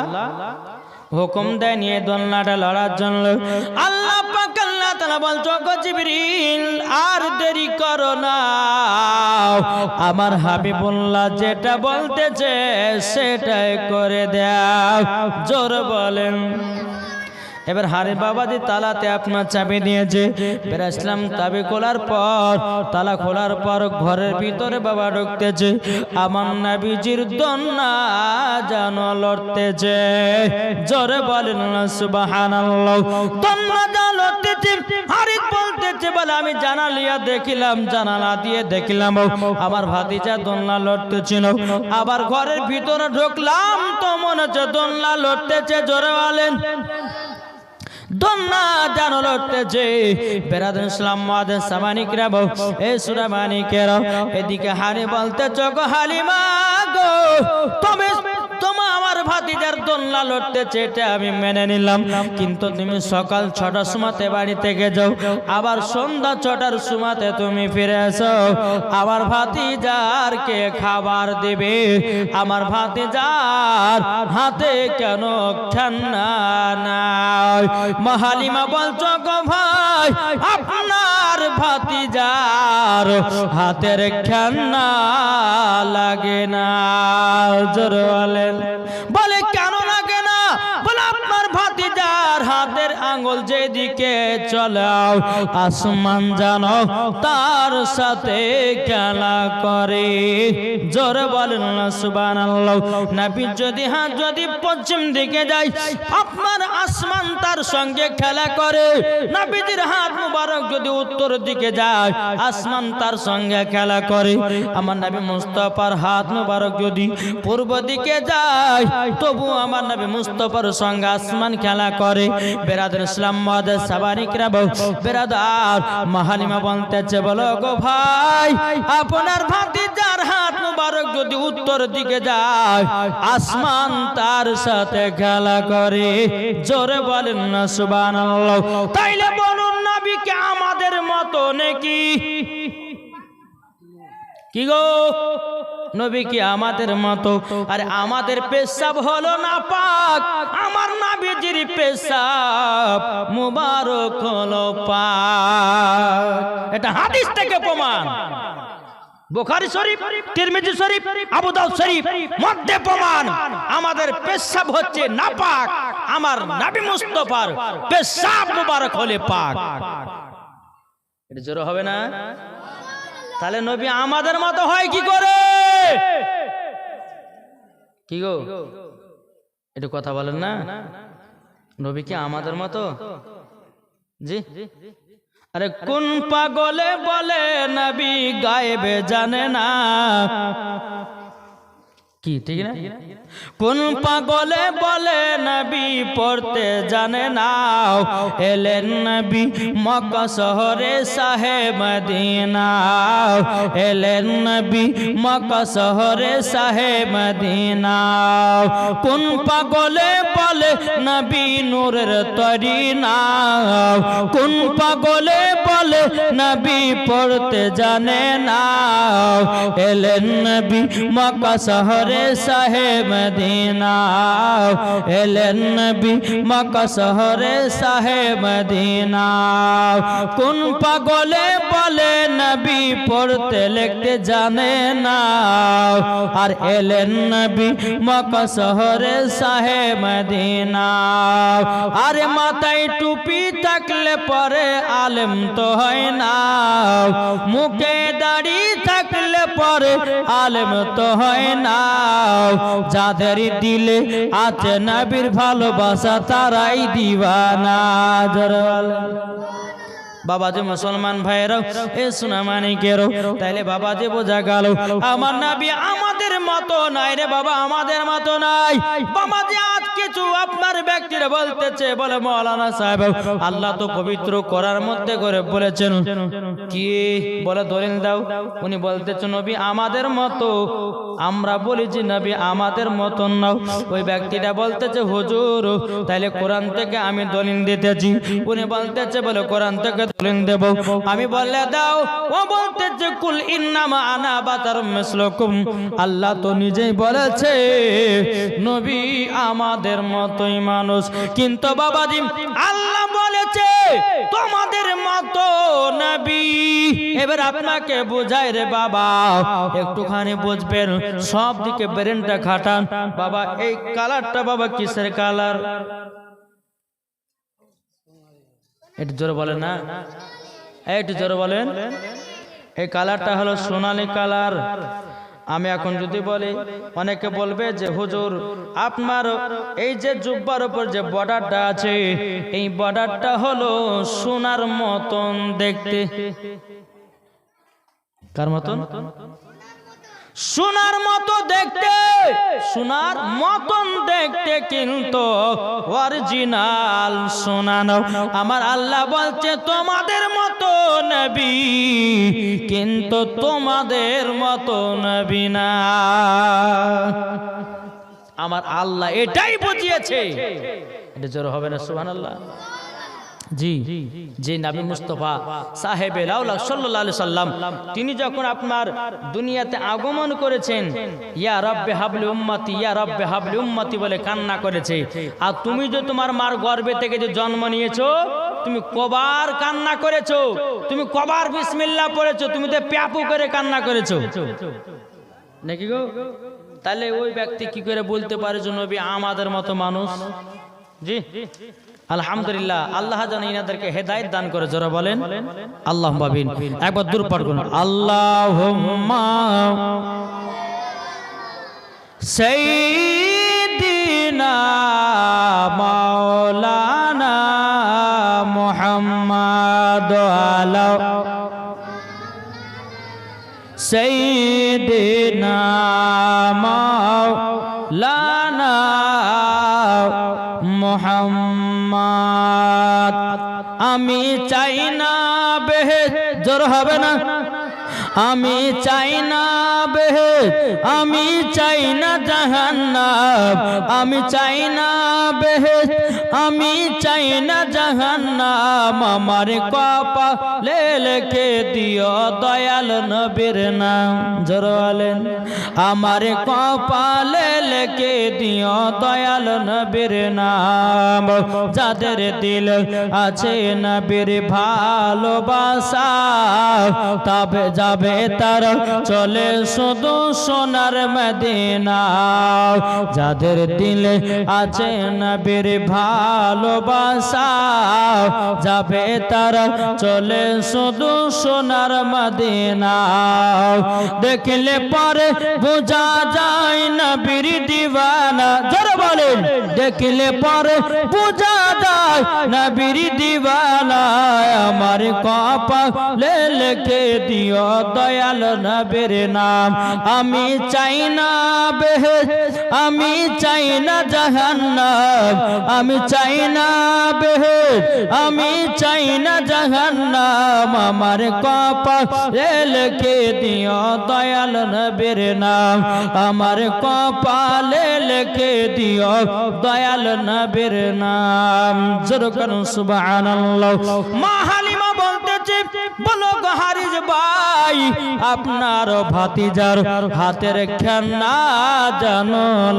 হুকুম দেয়নি এই দন্নাটা লড়ার জন্য। আল্লাহ পাক আল্লাহ তাআলা বলছো গো জিবরিল আর দেরি করো না, আমার হাবিবুল্লাহ যেটা বলতেছে সেটাই করে দাও, জোর বলেন। এবার হারে বাবাজি তালাতে আপনার চাবি দিয়েছে, ইসলাম চাবি খোলার পর তালা খোলার পর ঘরের ভিতরে বাবা ঢুকতেছে, আমার নবীজির দন্না যেন লড়তেছে, জোরে বলেন সুবহানাল্লাহ। দন্না যেন লড়তেছে, হারিস বলতেছে বলে আমি জানালিয়া দেখিলাম, জানালা দিয়ে দেখলাম আমার ভাতিজা দোলনা লড়তেছিল। আবার ঘরের ভিতরে ঢুকলাম তো মনে হচ্ছে দোলনা লড়তেছে। জোরে বলেন দোলনা জানো লড়তেছে। বেরাদুল ইসলাম মুআদ্দিন সামানিকরা এ সূরা মানিকেরা এদিকে হানি বলতে চোখো হালিমা গো, তুমি আমার ভাতিজার দোলনা লড়তেছে এটা আমি মেনে নিলাম, কিন্তু তুমি সকাল 6টার সময়তে বাড়ি থেকে যাও, আবার সন্ধ্যা 6টার সময়তে তুমি ফিরে আসো। আমার ভাতিজার কে খাবার দেবে? আমার ভাতিজার হাতে কেন ঠান্ডা নাই? মা হালিমা বলছো গো ভাই আপনার ভাতিজার হাতের ঠান্ডা লাগে না। জোরে বলেন, বলে কেন লাগে না? বলে আপনার ভাতিজার হাতের আঙ্গুল যেদিকে চলাও আসমান জানো তার সাথে খেলা করে। জোরে বলেন না সুবহানাল্লাহ। নবী যদি হাত যদি পশ্চিম দিকে যায় আপনার আসমান তার সঙ্গে খেলা করে। নবীজির হাত মুবারক যদি উত্তর দিকে যায় আসমান তার সঙ্গে খেলা করে। আমার নবী মুস্তাফার হাত মুবারক যদি পূর্ব দিকে যায় তবু আমার নবী মুস্তাফার সঙ্গে আসমান খেলা করে। বেরাদুল ইসলাম মুআদ্দিন সাবানিকরা বেরাদার মা হালিমা বলতেছে বলো গো ভাই আপনার ভাতিজার হাত মুবারক যদি উত্তর দিকে যায় আসমান তার সাথে খেলা করে। জোরে বলেন না সুবহানাল্লাহ। তাইলে বলুন নবী কি আমাদের মতো নাকি? কি গো নবী কি আমাদের মতো? আরে আমাদের পেশাব হলো না পাক, আমার নবীজির পেশাব মুবারক হলো পাক। এটা হাদিস থেকে প্রমাণ। বুখারী শরীফ, তিরমিজি শরীফ, আবু দাউদ শরীফ মধ্যে প্রমাণ আমাদের পেশাব হচ্ছে নাপাক, আমার নবী মুস্তাফার পেশাব মুবারক হলে পাক। এটা জোরে হবে না? তাহলে নবী আমাদের মতো হয় কি করে? কি গো একটু কথা বলেন না, নবী কি আমাদের মতো? জি আরে কোন পাগলে বলে নবী গায়েবে জানে না? কি ঠিক না? কোন পাগলে বলে নবী পড়তে জানে না? এলেন নবী মক্কা শহরে শাহে মদিনা, এলেন নবী মক্কা শহরে শাহে মদিনা। কোন পাগলে বলে নবী নূরের তরি না? কোন পাগলে বলে নবী পড়তে জানে না? এলেন নবী মক্কা শহরে শাহে মদিনা, এলেন নবী মক্কা শহরে শাহে মদিনা। কোন পাগলে বলে নবী পড়তে লিখতে জানে না? আর এলেন নবী মক্কা শহরে শাহে মদিনা। আরে মাথায় টুপি থাকলে পরে আলেম তো হয় না, মুখে দাড়ি থাকলে পরে আলেম তো হয় না। যাদের দিলে আছে নবীর ভালোবাসা তারাই দিওয়ানা। বাবাজি মুসলমান ভাইরাও এ সোনা মানিকেরও, তাইলে বাবাজি বোঝা গেল আমার নবী আমাদের মতো নাই রে বাবা, আমাদের মতো নাই। বাবাজি আজ কিছু আপনার ব্যক্তিরা বলতেছে বলে মাওলানা সাহেব আল্লাহ তো পবিত্র করার মধ্যে করে বলেছেন, কি বলে দলিল দাও? উনি বলতেছে নবী আমাদের মতো, আমরা বলেছি নবী আমাদের মতো নাও। ওই ব্যক্তিটা বলতেছে হুজুর তাইলে কোরআন থেকে আমি দলিল দিতেছি। উনি বলতেছে বলে কোরআন থেকে দলিল দেব। আমি বললে দাও। ও বলতেছে কুল ইন্নামা আনা বাশারুম মিসলুকুম, আল্লাহ তো নিজেই বলেছে নবী আমাদের মতোই মানুষ, কিন্তু বাবাজি আল্লাহ বলেছে তোমাদের মতো নবী। এবার আপনাকে বোঝায় রে বাবা, একটুখানি বুঝবেন, সব দিকে ব্রেনটা খাটান বাবা। এই কালারটা বাবা কিসের কালার? একটু জোরে বলেন না, একটু জোরে বলেন। এই কালারটা হলো সোনালী কালার। আমি এখন যদি বলি অনেকে বলবে যে হুজুর আপনার এই যে জুব্বার উপর যে বর্ডারটা আছে এই বর্ডারটা হলো সোনার মতন দেখতে। কার মতন? সোনার মতো দেখতে, সোনার মতন দেখতে, কিন্তু অরিজিনাল সোনা না। আমার আল্লাহ বলছে তোমাদের মতো নবী, কিন্তু তোমাদের মতো নবী না। আমার আল্লাহ এটাই বুঝিয়েছে। এটা জোর হবে না সুবহানাল্লাহ? জি জি, নবী মুস্তাফা সাহেবে লাউলা সাল্লাল্লাহু আলাইহি সাল্লাম তিনি যখন আপনার দুনিয়াতে আগমন করেছেন, ইয়া রাব্বে হাবলি উম্মতি, ইয়া রাব্বে হাবলি উম্মতি বলে কান্না করেছে। আর তুমি যে তোমার মার গর্ভে থেকে যে জন্ম নিয়েছো, তুমি কবার কান্না করেছো, তুমি কবার বিসমিল্লাহ পড়েছো, তুমি তো প্যাপু করে কান্না করেছো নাকি গো? তাহলে ওই ব্যক্তি কি করে বলতে পারে যে নবী আমাদের মতো মানুষ? জি আলহামদুলিল্লাহ, আল্লাহ যেন ইনাদেরকে হেদায়েত দান করে। যারা বলেন আল্লাহুম্মা আমিন। একবার দূর পাঠ করুন, আল্লাহুম্মা সাইয়্যিদিনা মাওলানা মুহাম্মাদ আলা সাইয়্যিদিনা মাওলানা মুহাম্মাদ। আমি চাই না বেহেশত, জোর হবে না? আমি চাই না বেহেশত, আমি চাই না জাহান্নাম, আমি চাই না বেহেশত, আমি চাই না জাহান্নাম। আমার কপালে লিখে দিও দয়াল নবীর নাম। জোর বলেন, আমার কপালে লিখে দিও দয়াল নবীর নাম। যাদের দিল আছে নবীর ভালোবাসা, তবে যাবে তার চলে শুধু সোনার মদিনা। যাদের দিলে আছে নবীর ভালোবাসা, যাবে তার চলে শুধু সোনার মদিনা। দেখলে পরে বোঝা যায় নবীর দিওয়ানা। যারা বলেন দেখলে পরে বোঝা যায় নবীর দিওয়ানা। আমার কপালে লিখে দিও দয়াল নবীর নাম। আমি চাই না বেহেশত, আমি চাই না জাহান্নাম, আমি চাই না বেহেশত, আমি চাই না জাহান্নাম। আমার কপালে লিখে দিও দয়াল নবীর নাম। আমার কপালে লিখে দিও দয়াল নবীর নাম। জোর করুন সুবহানাল্লাহ। মা হালিমা বলতেছে, বলো গো হারিস ভাই, আপনার ভাতিজার হাতের খেলনা যেন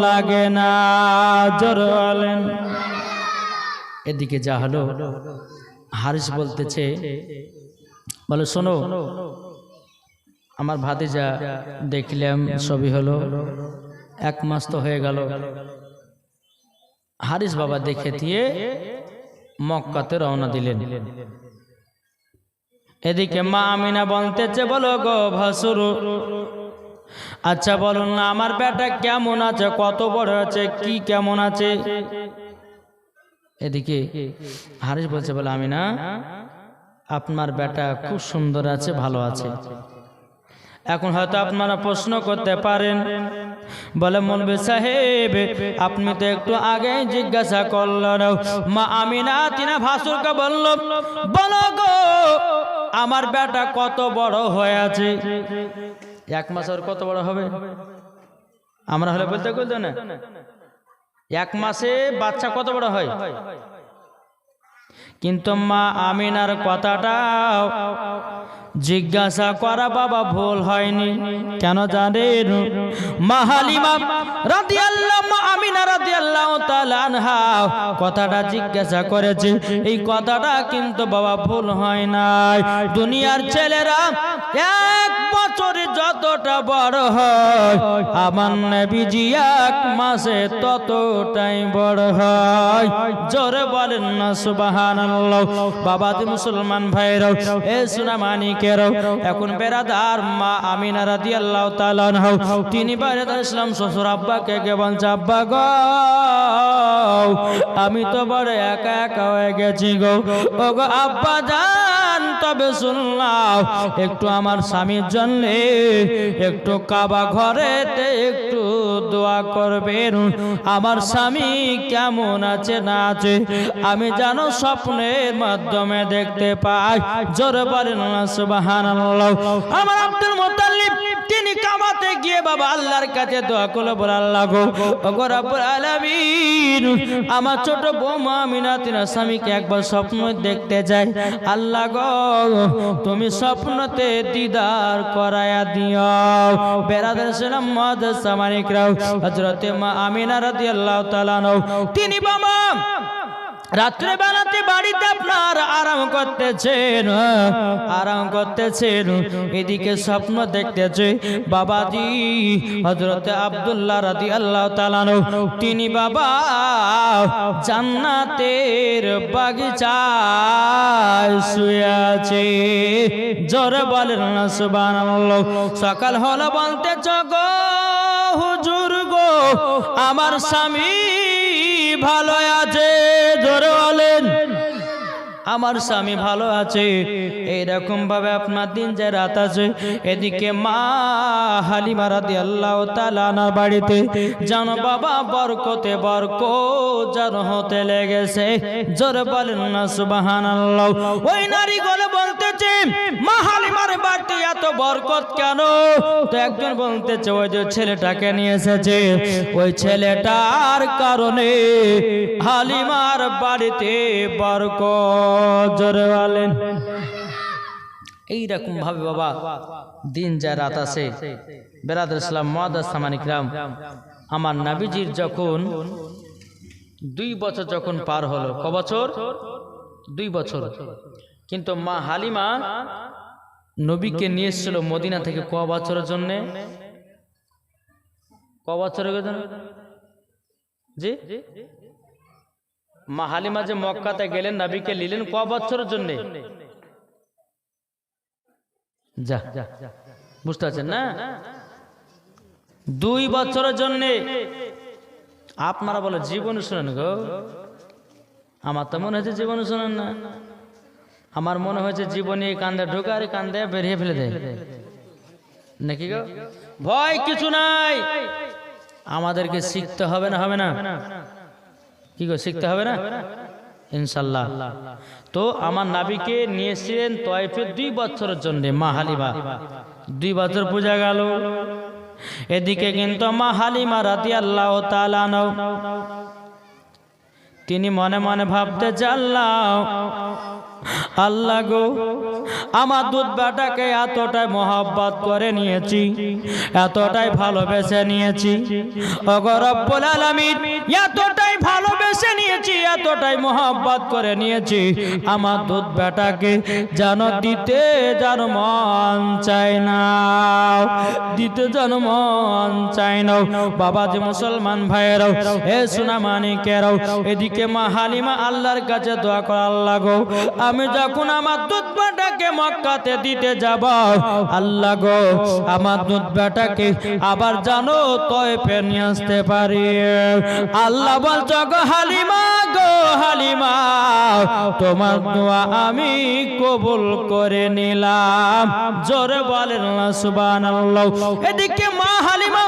লাগে না। জোর বলেন। এদিকে যা হলো, হারিস বলতেছে, বলে শোনো, আমার ভাতিজা দেখলাম ছবি হলো, 1 মাস তো হয়ে গেল। হারিস বাবা দেখে দিয়ে মক্কাতে রওনা দিলেন। এদিকে মা আমিনা বলতেছে, বলো গো ভাসুর, আচ্ছা বলুন না আমার বেটা কেমন আছে, কত বড় আছে, কি কেমন আছে? এদিকে হারিস বলছে, বলে আমিনা আপনার বেটা খুব সুন্দর আছে, ভালো আছে। এখন হয়তো আপনারা প্রশ্ন করতে পারেন, বলে মৌলভী সাহেব আপনি তো একটু আগে জিজ্ঞাসা করলেন। মা আমিনা তিনা ভাসুরকে বলল, বলো গো আমার বেটা কত বড় হয়ে আছে? 1 মাস আর কত বড় হবে? আমরা হলে বলতে বলতো না, 1 মাসে বাচ্চা কত বড় হয়? কিন্তু মা আমিনার কথাটা জিজ্ঞাসা করা বাবা ভুল হয়নি। কেন জানেন? মা হালিমা রাদিয়াল্লাহু, মা আমিনা রাদিয়াল্লাহু তাআলা আনহা কথাটা জিজ্ঞাসা করেছে, এই কথাটা কিন্তু বাবা ভুল হয় নাই। দুনিয়ার ছেলেরা এক বছর যতটা বড় হয় আমার নবীজি এক মাসে ততটাই বড় হয়। জোরে বলেন না সুবহানাল্লাহ। বাবাজি মুসলমান ভাইরাও, এ সোনামানিকেরাও, এখন বেরাদার মা আমিনা রাদিয়াল্লাহু তাআলা আনহা তিনি বাইরে ইসলাম শ্বশুর আব্বাকে কে বলছে, আব্বা গো আমি তো বড় একা একা হয়ে গেছি গো। ও গো আব্বা জান, তবে শুনলাম একটু আমার স্বামীর জন্য একটু কাবা ঘরেতে একটু দোয়া করবেন। আমার স্বামী কেমন আছে না আছে আমি জানো স্বপ্নের মাধ্যমে দেখতে পাই। জোরে বলেন না সুবহানাল্লাহ। আমার আব্দুল মুত্তালিব তিনি কাবাতে গিয়ে বাবা আল্লাহর কাছে দোয়া করলো, বলে আল্লাহ গো ওগো রব্বুল আলামিন আমার ছোট বৌমা আমিনা তিনার স্বামীকে একবার স্বপ্ন দেখতে যায়। আল্লাহ গো তুমি স্বপ্নতে দিদার করায়া দিও। বেরাদার সালাম মুআদ্দাস সামানিকরাও, হযরতে মা আমিনা রাদিয়াল্লাহু তাআলা তিনি বাবা রাত্রে বেলাতে বাড়িতে আপনার আরাম করতেছেন, এদিকে স্বপ্ন দেখতেছে বাবাজি হযরতে আব্দুল্লাহ রাদিয়াল্লাহু তাআলা তিনি বাবা জান্নাতের বাগিচায় শুয়ে আছে। জোরে বলেন না সুবহানাল্লাহ। সকাল হলো বলতেছ গো হুজুর গো আমার স্বামী ভালো আছে। জোরে বলেন আমার স্বামী ভালো আছে। এইরকম ভাবে আপনার দিন যে রাত আছে, এদিকে মা হালিমা রাদিয়াল্লাহু তাআলা আনহার বাড়িতে জানো বাবা বরকতে বরকত যেন হতে লেগেছে। জোরে বলেন না সুবহানাল্লাহ। ওই নারী গলে বলতেছে মা হালিমার বাড়িতে এত বরকত কেন? তো একজন বলতেছে ওই যে ছেলেটাকে নিয়ে এসেছে, ওই ছেলেটার কারণে হালিমার বাড়িতে বরকত। জোরে বলেন। এইরকম ভাবে বাবা দিন যায় রাত আসে। বেরাদার ইসলাম মুআদ্দাস সামানিকরাম, আমার নবীজির যখন 2 বছর যখন পার হলো, ক বছর? 2 বছর। কিন্তু মা হালিমা নবীকে নিয়ে এসেছিল মদিনা থেকে ক বছরের জন্য? ক বছরের জন্য? জি মা হালিমা যে মক্কাতে গেলেন নবীকে নিলেন ক বছরের জন্য? যা বুঝতে পারছেন না? 2 বছরের জন্য। আপনারা বলে জীবন শুনেন গো, আমার তো মনে হয়েছে জীবন শুনেন না। আমার মনে হয়েছে জীবনে কান্দে ঢোকার কান্দে বেরিয়ে ফেলে দেয় নাকি গো? ভয় কিছু নাই, আমাদেরকে শিখতে হবে না? হবে না? কি গো শিখতে হবে না ইনশাআল্লাহ। তো আমার নবীকে নিয়েছিলেন তয়েফে 2 বছরের জন্য মা হালিমা। 2 বছর পূজা গেল। এদিকে কিন্তু মা হালিমা রাদিয়াল্লাহু তাআলা আনহা তিনি মনে মনে ভাবতে আল্লাহ গো আমার দুধ বেটাকে এতটাই মহব্বত করে নিয়েছি, এতটাই ভালোবেসে নিয়েছি, ওগো রব্বুল আলামিন এতটাই ভালোবেসে নিয়েছি, এতটাই মহব্বত করে নিয়েছি, আমার দুধ বেটাকে যেন দিতে যেন মন চায় না, দিতে যেন মন চায় না। বাবা যে মুসলমান ভাইয়েরাও, এ সোনামানিকেরাও, এদিকে মা হালিমা আল্লাহর কাছে দোয়া করে, আল্লাহ গো আমি যখন আমার দুধ বেটাকে মক্কাতে দিতে যাব, আল্লাহ গো আমার দুধ বেটাকে আবার জানো তয়েফে নিয়ে আসতে পারি। আল্লাহ বলছো গো হালিমা, গো হালিমা তোমার দোয়া আমি কবুল করে নিলাম। জোরে বলেন না সুবহানাল্লাহ। এদিকে মা হালিমা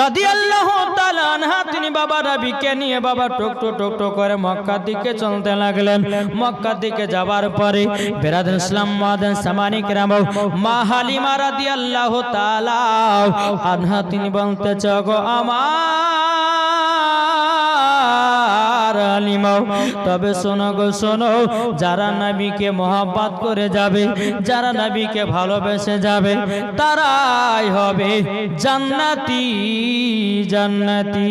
রাদিয়াল্লাহু তাআলা আনহা তিনি বাবা নবীকে নিয়ে বাবা টক টক করে মক্কার দিকে চলতে লাগলেন। মক্কার দিকে যাবার পরে বেরাদার ইসলাম মুআদ্দাস সামানিকরাম, মা হালিমা রাদিয়াল্লাহু তাআলা আনহা তিনি বলতেছে গো আমার হালিমা, তবে শোনো গো শোনো, যারা নবীকে মহব্বত করে যাবে, যারা নবীকে ভালোবেসে যাবে, তারাই হবে জান্নাতি জান্নাতি।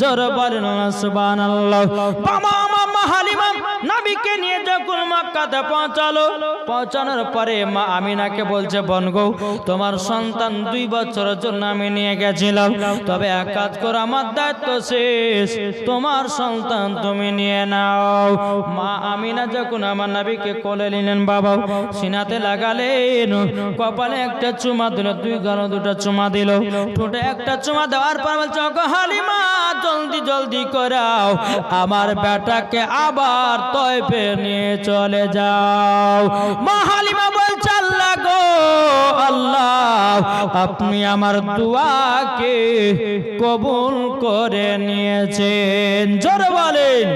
জোরে বলেন না সুবহানাল্লাহ। বাবা মা হালিমা নবী নবীকে নিয়ে যখন মক্কাতে পৌঁছানোর পরে মা আমিনাকে বলছে, বোন গো, তোমার সন্তান 2 বছরের জন্য আমি নিয়ে গেছিলাম, তবে এক কাজ করো, আমার দায়িত্ব শেষ, তোমার সন্তান তুমি নিয়ে নাও। মা আমিনা যখন আমার নবীকে কোলে নিলেন, বাবা সিনাতে লাগালেন, কপালে একটা চুমা দিল, 2 গালে 2টা চুমা দিল, ঠোঁটে একটা চুমা দেওয়ার পর বলছে, ওগো হালিমা, জলদি জলদি করাও, আমার বেটাকে আবার তয়ফে নিয়ে চলে যাও। মা হালিমা বলছে, আল্লাহ গো আল্লাহ, আপনি আমার দুয়াকে কবুল করে নিয়েছেন। জোরে বলেন,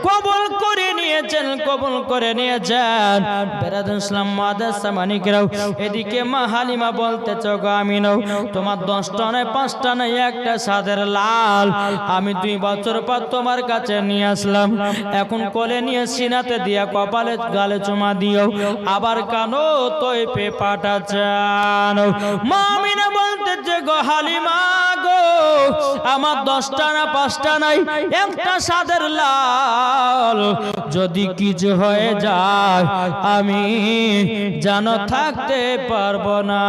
কবুল করে নিয়েছেন, কবুল করে নিয়েছেন। বেরাদুল ইসলাম মাদ্রাসা মানিকরাও, এদিকে মা হালিমা বলতেছ, গো আমিনাও, তোমার 10টা নয় 5টা নয়, একটা সাদের লাল আমি 2 বছর পর তোমার কাছে নিয়ে আসলাম, এখন কোলে নিয়ে সিনাতে দিয়া কপালে গালে চুমা দিও, আবার কানো তয়ফে পাঠাচ্ছেন। মা আমিনা বলতেছে, গো হালিমা গো, আমার 10টা না 5টা নাই, একটা সাদের লাল, যদি কিছু হয়ে যায় আমি যেন থাকতে পারবো না।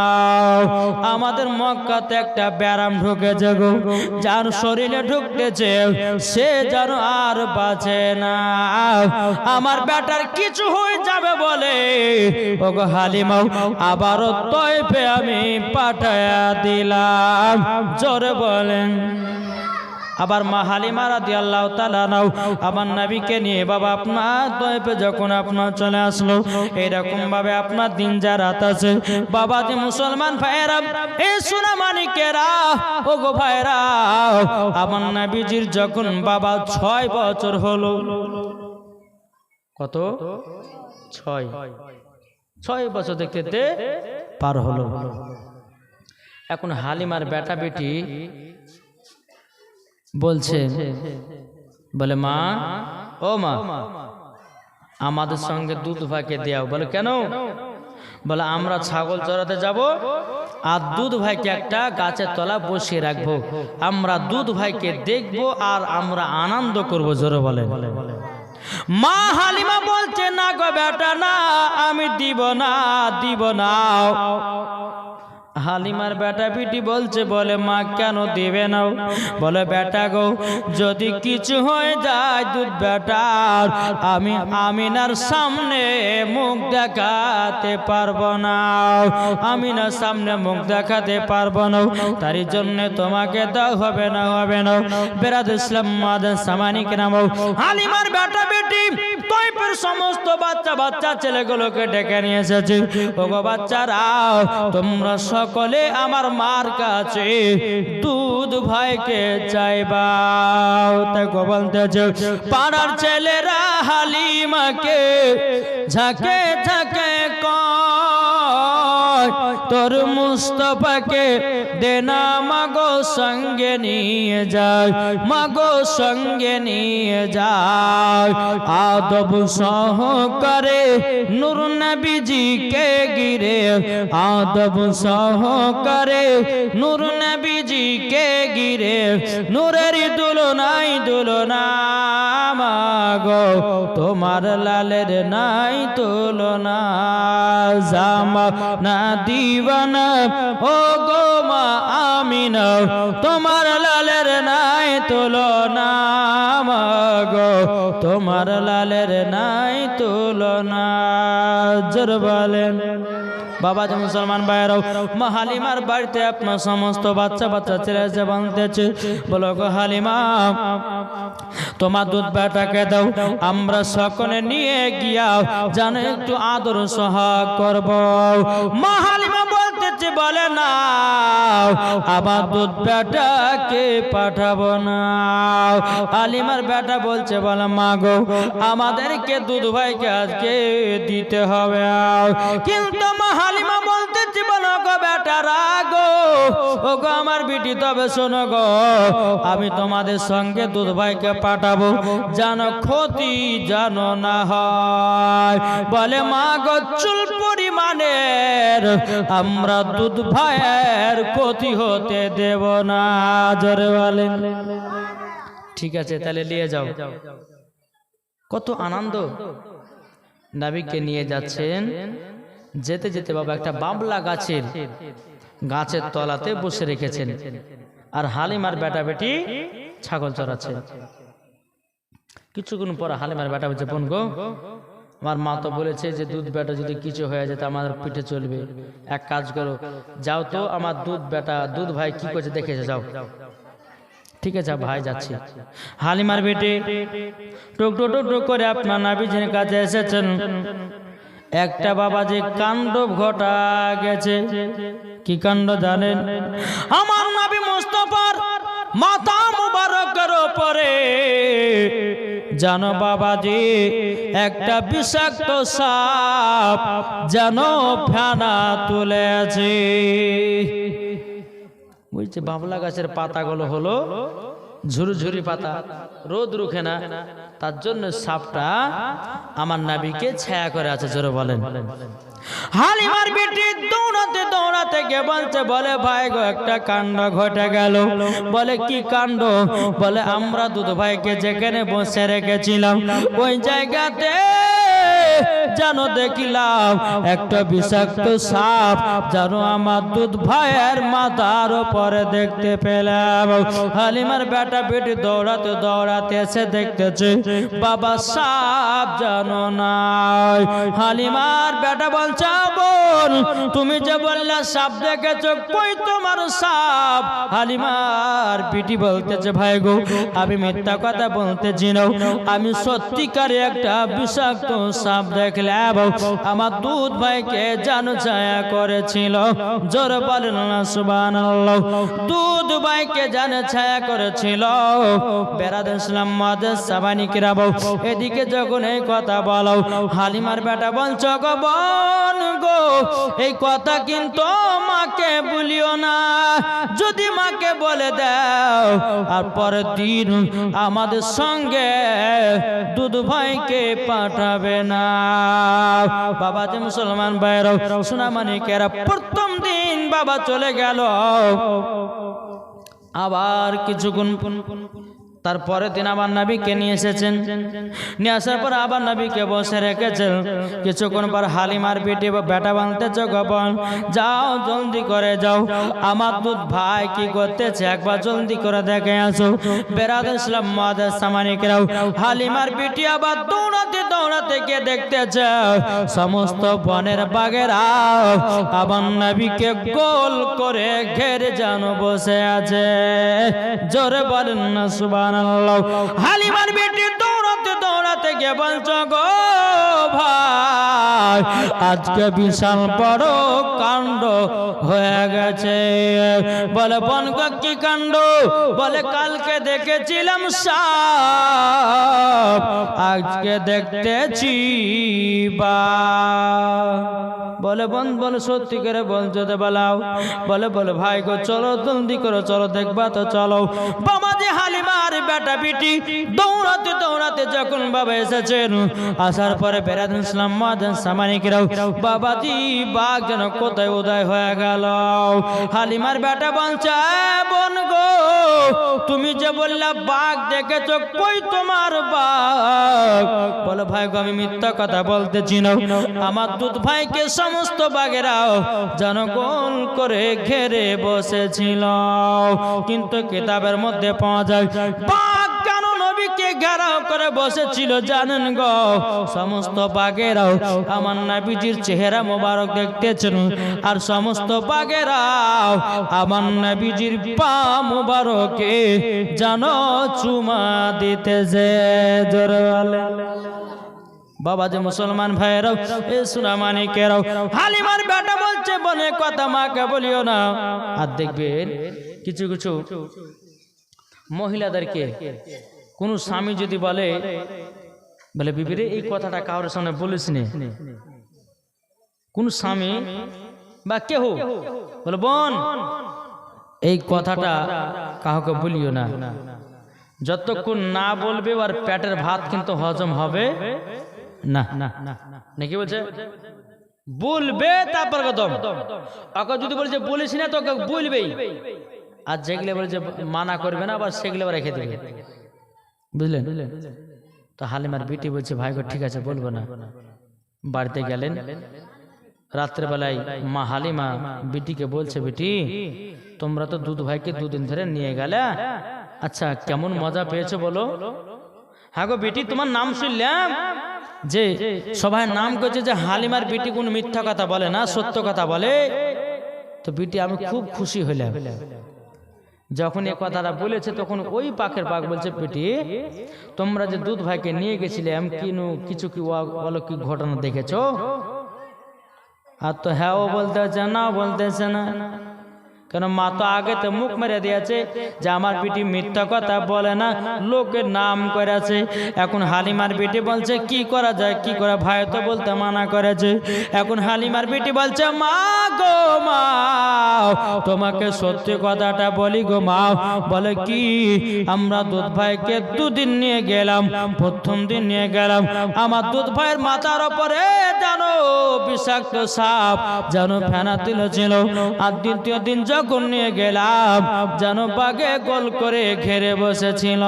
আমাদের মক্কাতে একটা ব্যারাম ঢুকেছে গো, যার শরীরে ঢুকতেছে সে যেন আর বাঁচে না, আমার বেটার কিছু হয়ে যাবে বলে ওগো হালিমাও আবারও তয়ফে আমি পাঠায়া দিলাম। জোরে বলেন। আবার মা হালিমা রাদিয়াল্লাহু তাআলা নাও আমার নবীকে নিয়ে বাবা আপনার তয়ফে যখন আপনার চলে আসলো, এরকম ভাবে আপনার দিন যা রাত আছে বাবা, যে মুসলমান ভাইরা, এই সোনা মানিকেরা, ওগো ভাইরা, আমার নবীজির যখন বাবা 6 বছর হলো, কত 6 বছর দেখতে পার হলো। এখন হালিমার বেটা বেটি বলছে, বলে মা, ও মা, আমাদের সঙ্গে দুধ ভাইকে দেও। বলে কেন? বলে আমরা ছাগল চড়াতে যাব, আর দুধ ভাইকে একটা গাছের তলা বসিয়ে রাখবো, আমরা দুধ ভাইকে দেখবো আর আমরা আনন্দ করব। জোরে বলে। মা হালিমা বলছে, না গো বেটা, না, আমি দিব না। হালিমার বেটা বিটি বলছে, বলে মা কেন দিবে না? বলে বেটা গো, যদি কিছু হয়ে যায় দুধ বেটার, আমি আমিনার সামনে মুখ দেখাতে পারবো না, আমিনার সামনে মুখ দেখাতে পারবো না, তার জন্য তোমাকে দাও, হবে না। বেরাদুল ইসলাম মাদ্রাসা মানিকরাও, হালিমার বেটা বেটি তয়ফের সমস্ত বাচ্চা ছেলেগুলোকে ডেকে নিয়ে এসেছে। ওগো বাচ্চারা, তোমরা সকলে আমার মার কাছে দুধ ভাইকে চাইবা। তাই বলতেছে, পাড়ার ছেলেরা হালিমাকে ঝাঁকে ঝাঁকে কয়, তোর মুস্তাফাকে দেনা মাগো সঙ্গে নিয়ে যায়, মাগো সঙ্গে নিয়ে যায়, আদব সহকারে নূর নবীজিকে গিরে, আদব সহকারে নূর নবীজিকে গিরে, নূরের দুলনা মাগো তোমার লালের নাই তুলনা, জামা না দিবানা ও গো মা আমিনা, তোমার লালের নাই তুলনা মাগো, তোমার লালের নাই তুলনা। জোরে বলেন। বাবা যে মুসলমান ভাইরাও, মা হালিমার বাড়িতে আপনার সমস্ত বাচ্চা ছেলে যে বানতেছে, বলো গো হালিমা, তোমার দুধ বেটাকে দাও, আমরা সকলে নিয়ে গিয়া জানো একটু আদর সোহাগ করব। মা হালিমা বলতেছে, বলে না, আবার দুধ বেটাকে পাঠাবো না। হালিমার বেটা বলছে, বলে মা গো, আমাদেরকে দুধ ভাইকে আজকে দিতে হবে। কিন্তু মা হালিমা বলতেছে, বলো গো বেটা রাগো, ও গো আমার বিটি, তবে শোনো গো, আমি তোমাদের সঙ্গে দুধ ভাইকে পাঠাবো, জানো ক্ষতি জানো না হয়। বলে মা গো, চুল পরিমাণের আমরা দুধ ভাইয়ের ক্ষতি হতে দেব না। জোরে বলেন। ঠিক আছে, তাহলে নিয়ে যাও। কত আনন্দ। নবীকে নিয়ে যাচ্ছেন, যেতে যেতে বাবা একটা বাবলা গাছের তলাতে বসে রেখেছেন, আর হালিমার বেটা বেটি ছাগল চড়াচ্ছে। কিছুক্ষণ পর হালিমার বেটা বলছে, বোন গো, আমার মা তো বলেছে যে দুধ বেটা যদি কিছু হয়ে যায় তা আমাদের পিঠে চলবে, এক কাজ করো, যাও তো আমার দুধ ভাই কি করছে দেখেছে, যাও। ঠিক আছে ভাই, যাচ্ছি। হালিমার বেটে টুক টুক টুক করে আপনার নবীজির কাছে এসেছেন। একটা বাবা যে কাণ্ড ঘটা গেছে, কি কাণ্ড জানেন? আমার নবী মুস্তাফার মাথা মুবারকের উপরে জানো বাবাজি একটা বিষাক্ত সাপ যেন ফেনা তুলেছে। বুঝছে, বাবলা গাছের পাতাগুলো হলো ঝুরঝুরি পাতা, রোদ রুখে না, তার জন্য সাপটা আমার নবীকে ছায়া করে আছে। জোরে বলেন। হালিমার বেটি দৌড়াতে দৌড়াতে গে বলছে, বলে ভাই গো একটা কাণ্ড ঘটে গেল। বলে কি কাণ্ড? বলে আমরা দুধ ভাইকে যেখানে বসে রেখেছিলাম ওই জায়গাতে জানো দেখিলাম একটা বিষাক্ত সাপ জানো আমার দুধ ভাইয়ের মাথার উপরে দেখতে পেলাম। হালিমার বেটা বেটি দৌড়াতে দৌড়াতে এসে দেখতেছে বাবা সাপ জানো নাই। হালিমার বেটা বলছে, বোন তুমি যে বললা সাপ দেখেছো, কই তোমার সাপ? হালিমার পিটি বলতেছে, ভাই গো আমি মিথ্যা কথা বলতেছি না, আমি সত্যিকারে একটা বিষাক্ত সাপ দেখলাম, আমার দুধ ভাইকে জানো ছায়া করেছিল। জোরে বলেন না সুবহানাল্লাহ। দুধ ভাইকে জানো ছায়া করেছিল। বেরাদুল ইসলাম মাদ্রাস সাবানি কিরাম, এদিকে যখন এই কথা বলো, হালিমার বেটা বলছো, গো বোন গো এই কথা কিন্তু মাকে বলিও না, যদি মাকে বলে দাও আর পরের দিন আমাদের সঙ্গে দুধ ভাইকে পাঠাবে না। বাবা যে মুসলমান ভাইরাও সোনামানিকেরা, প্রথম দিন বাবা চলে গেল। আবার কিছুক্ষণ তারপরে দিন আবার নবীকে নিয়ে এসেছেন। নিয়ে আসার পর আবার নবীকে বসে রেখেছেন। কিছুক্ষণ পর হালিমার বেটি বেটা বানতেছে, গোপন যাও জলদি করে যাও, আমার দুধ ভাই কি করতেছে একবার জলদি করে দেখে আসো। বেরাদুল ইসলাম মাদ্রাস সামানিকরাও, হালিমার বেটি আবার দৌড়াতে দৌড়াতে গিয়ে দেখতেছে সমস্ত বনের বাঘেরা আবার নবীকে গোল করে ঘেরে জানো বসে আছে। জোরে বলেন না সুবহানাল্লাহ। হালিমার বেটি দৌড়াতে দৌড়াতে গিয়ে বলছো, গো ভাই আজকে বিশাল বড় কাণ্ড হয়ে গেছে। বলে বোন কি কাণ্ড? বলে কালকে দেখেছিলাম সাপ, আজকে দেখতেছি বা। বলে বোন বলে সত্যি করে বলছো তো বলাও। বলে ভাই গো চলো জলদি করো, চলো দেখবা তো চলো। বাবাজি হালিমার বেটা বেটি দৌড়াতে দৌড়াতে যখন বাবা এসেছেন, আসার পরে বেরাদুল ইসলাম মাদ্রাস সামানিকরাও, বাবাজি বাঘ যেন কোথায় উদয় হয়ে গেল। হালিমার বেটা বলছে, বোন গো তুমি যে বললা বাঘ দেখেছো, কই তোমার বাঘ? বলে ভাই গো আমি মিথ্যা কথা বলতেছি না, আমার দুধ ভাইকে সমস্ত বাঘেরাও যেন গোল করে ঘেরে বসেছিল। কিন্তু কিতাবের মধ্যে পাওয়া যায় বাঘ কেন নবীকে ঘেরাও করে বসেছিল জানেন গো? সমস্ত বাঘেরাও আমার নবীজির চেহারা মোবারক দেখতেছেন, আর সমস্ত বাঘেরাও আমার নবীজির পা মোবারকে যেন চুমা দিতেছে। জোরে বলেন। বাবা যে মুসলমান ভাইরাও এ সোনামানিকেরাও, হালিমার বেটা বলছে বলে কথা মাকে বলিও না। আর দেখবেন কিছু কিছু মহিলাদেরকে কোন স্বামী যদি বলে বিবিরে এই কথাটা কারোর সামনে বলিস নে, কোন স্বামী বা কেহ বলে বোন এই কথাটা কাউকে বলিও না, যতক্ষণ না বলবে আর পেটের ভাত কিন্তু হজম হবে না। নাকি বলছে বলবে তারপর কদম, ওকে যদি বলছে বলিস না তো বলবেই, আর যেগুলো বলছে মানা করবে না আবার সেগুলো রেখে দেবে। বুঝলেন? তো তো হালিমার বিটি বলছে ভাই গো ঠিক আছে বলবো না। বাড়িতে গেলেন, রাত্রেবেলায় মা হালিমা বিটিকে বলছে বিটি তোমরা তো দুধ ভাইকে দুদিন ধরে নিয়ে গেলে, আচ্ছা কেমন মজা পেয়েছো বলো? হ্যাঁ গো বিটি তোমার নাম শুনলাম যে সবাই নাম করছে যে হালিমার বিটি কোন মিথ্যা কথা বলে না, সত্য কথা বলে। তো বিটি আমি খুব খুশি হইলাম। যখন এই কথাটা বলেছে তখন ওই পাখের পাখ বলছে বিটি তোমরা যে দুধ ভাইকে নিয়ে গেছিলাম কিছু কি অলৌকিক ঘটনা দেখেছো? আর তো হ্যাঁ ও বলতেছে না, বলতেছে না, কেন মা তো আগে তো মুখ মেরে দিয়েছে যে আমার বিটি মিথ্যা কথা বলে না, লোকের নাম করেছে। এখন হালিমার বিটি বলছে কি করা যায়, কি করা, ভাই তো বলতে মানা করেছে। এখন হালিমার বিটি বলছে মা গো মা তোমাকে সত্যি কথাটা বলি গো মা। বলে কি? আমরা দুধ ভাইকে দুদিন নিয়ে গেলাম, প্রথম দিন নিয়ে গেলাম আমার দুধ ভাইয়ের মাথার ওপরে জানো বিষাক্ত সাপ যেন ফেনা তুলেছিল, আর দ্বিতীয় দিন যখন নিয়ে গেলাম যেন বাগে গোল করে ঘেরে বসেছিল।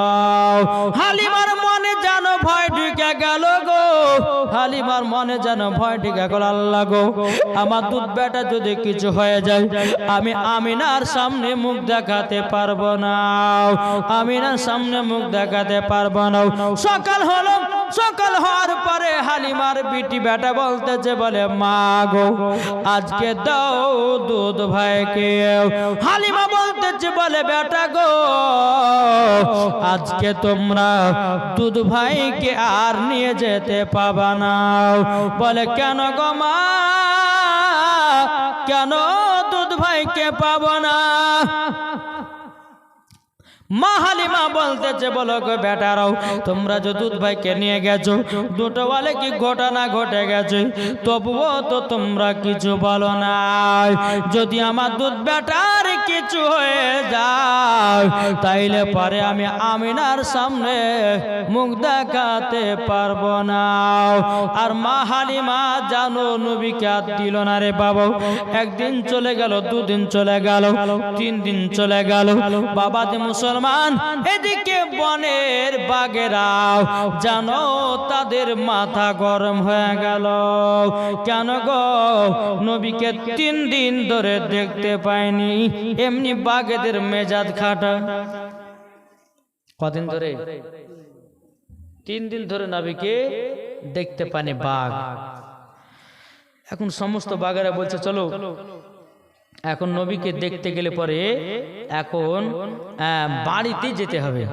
হালিমার মনে যেন ভয় ঢুকে গেল গো, হালিমার মনে যেন ভয় ঢুকে গেল। আল্লাহ গো আমার দুধ বেটা যদি কিছু হয়ে যায় আমি আমিনার সামনে মুখ দেখাতে পারবো না, আমিনার সামনে মুখ দেখাতে পারবো না। সকাল হলো, সকাল হওয়ার পরে হালিমার বিটি বেটা বলতেছে বলে মা গো আজকে দাও দুধ ভাইকে। হালিমা বলতেছে বলে বেটা গো আজকে তোমরা দুধ ভাইকে আর নিয়ে যেতে পাবা না। বলে কেন গো মা, কেন দুধ ভাইকে পাবো না? মা হালিমা বলতেছে বলো গো বেটারাও তোমরা যে দুধ ভাইকে নিয়ে গেছো দুটো বলে কি ঘটনা ঘটে গেছে, তবুও তো তোমরা কিছু বলো না। যদি আমার দুধ বেটার কিছু হয়ে যায় তাইলে পরে আমি আমিনার সামনে মুখ দেখাতে পারবো না। আর মা হালিমা জানো নবীকে আর দিল না রে বাবা। একদিন চলে গেল, দুদিন চলে গেল, 3 দিন চলে গেল। বাবা যে মুসলমান এদিকে বনের বাঘেরাও জানো তাদের মাথা গরম হয়ে গেল। কেন গো? নবীকে 3 দিন ধরে দেখতে পায়নি। এমনি বাঘেদের মেজাজ খাটা। কদিন ধরে? 3 দিন ধরে নবীকে দেখতে পায়নি বাঘ। এখন সমস্ত বাঘেরা বলছে চলো এখন নবীকে দেখতে গেলে পরে এখন বাড়িতে যেতে হবে।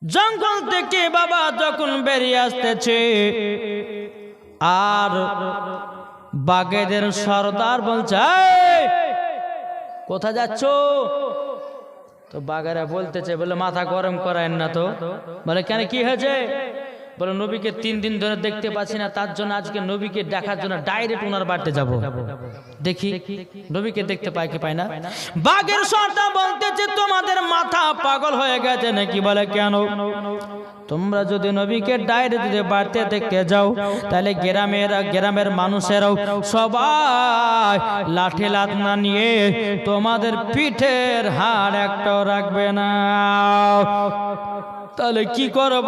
জঙ্গল থেকে বাবা যখন বেরিয়ে আসতেছে আর বাঘেদের সর্দার বলছে কোথায় যাচ্ছ? তো বাঘেরা বলতেছে বলে মাথা গরম করায় না তো। বলে কেন কি হয়েছে? বলে নবীকে 3 দিন ধরে দেখতে পাচ্ছি না, তার জন্য আজকে নবীকে দেখার জন্য ডাইরেক্ট ওনার বাড়িতে যাব, দেখি নবীকে দেখতে পায় কি পায় না। বাঘের সর্দার বলতেছে তোমাদের মাথা পাগল হয়ে গেছে নাকি? বলে কেন? তোমরা যদি নবীকে ডাইরেক্ট যদি বাড়িতে দেখতে যাও তাহলে গ্রামের মানুষেরাও সবাই লাঠি লাঠনা নিয়ে তোমাদের পিঠের হাড় একটাও রাখবে না, তাহলে কি করব?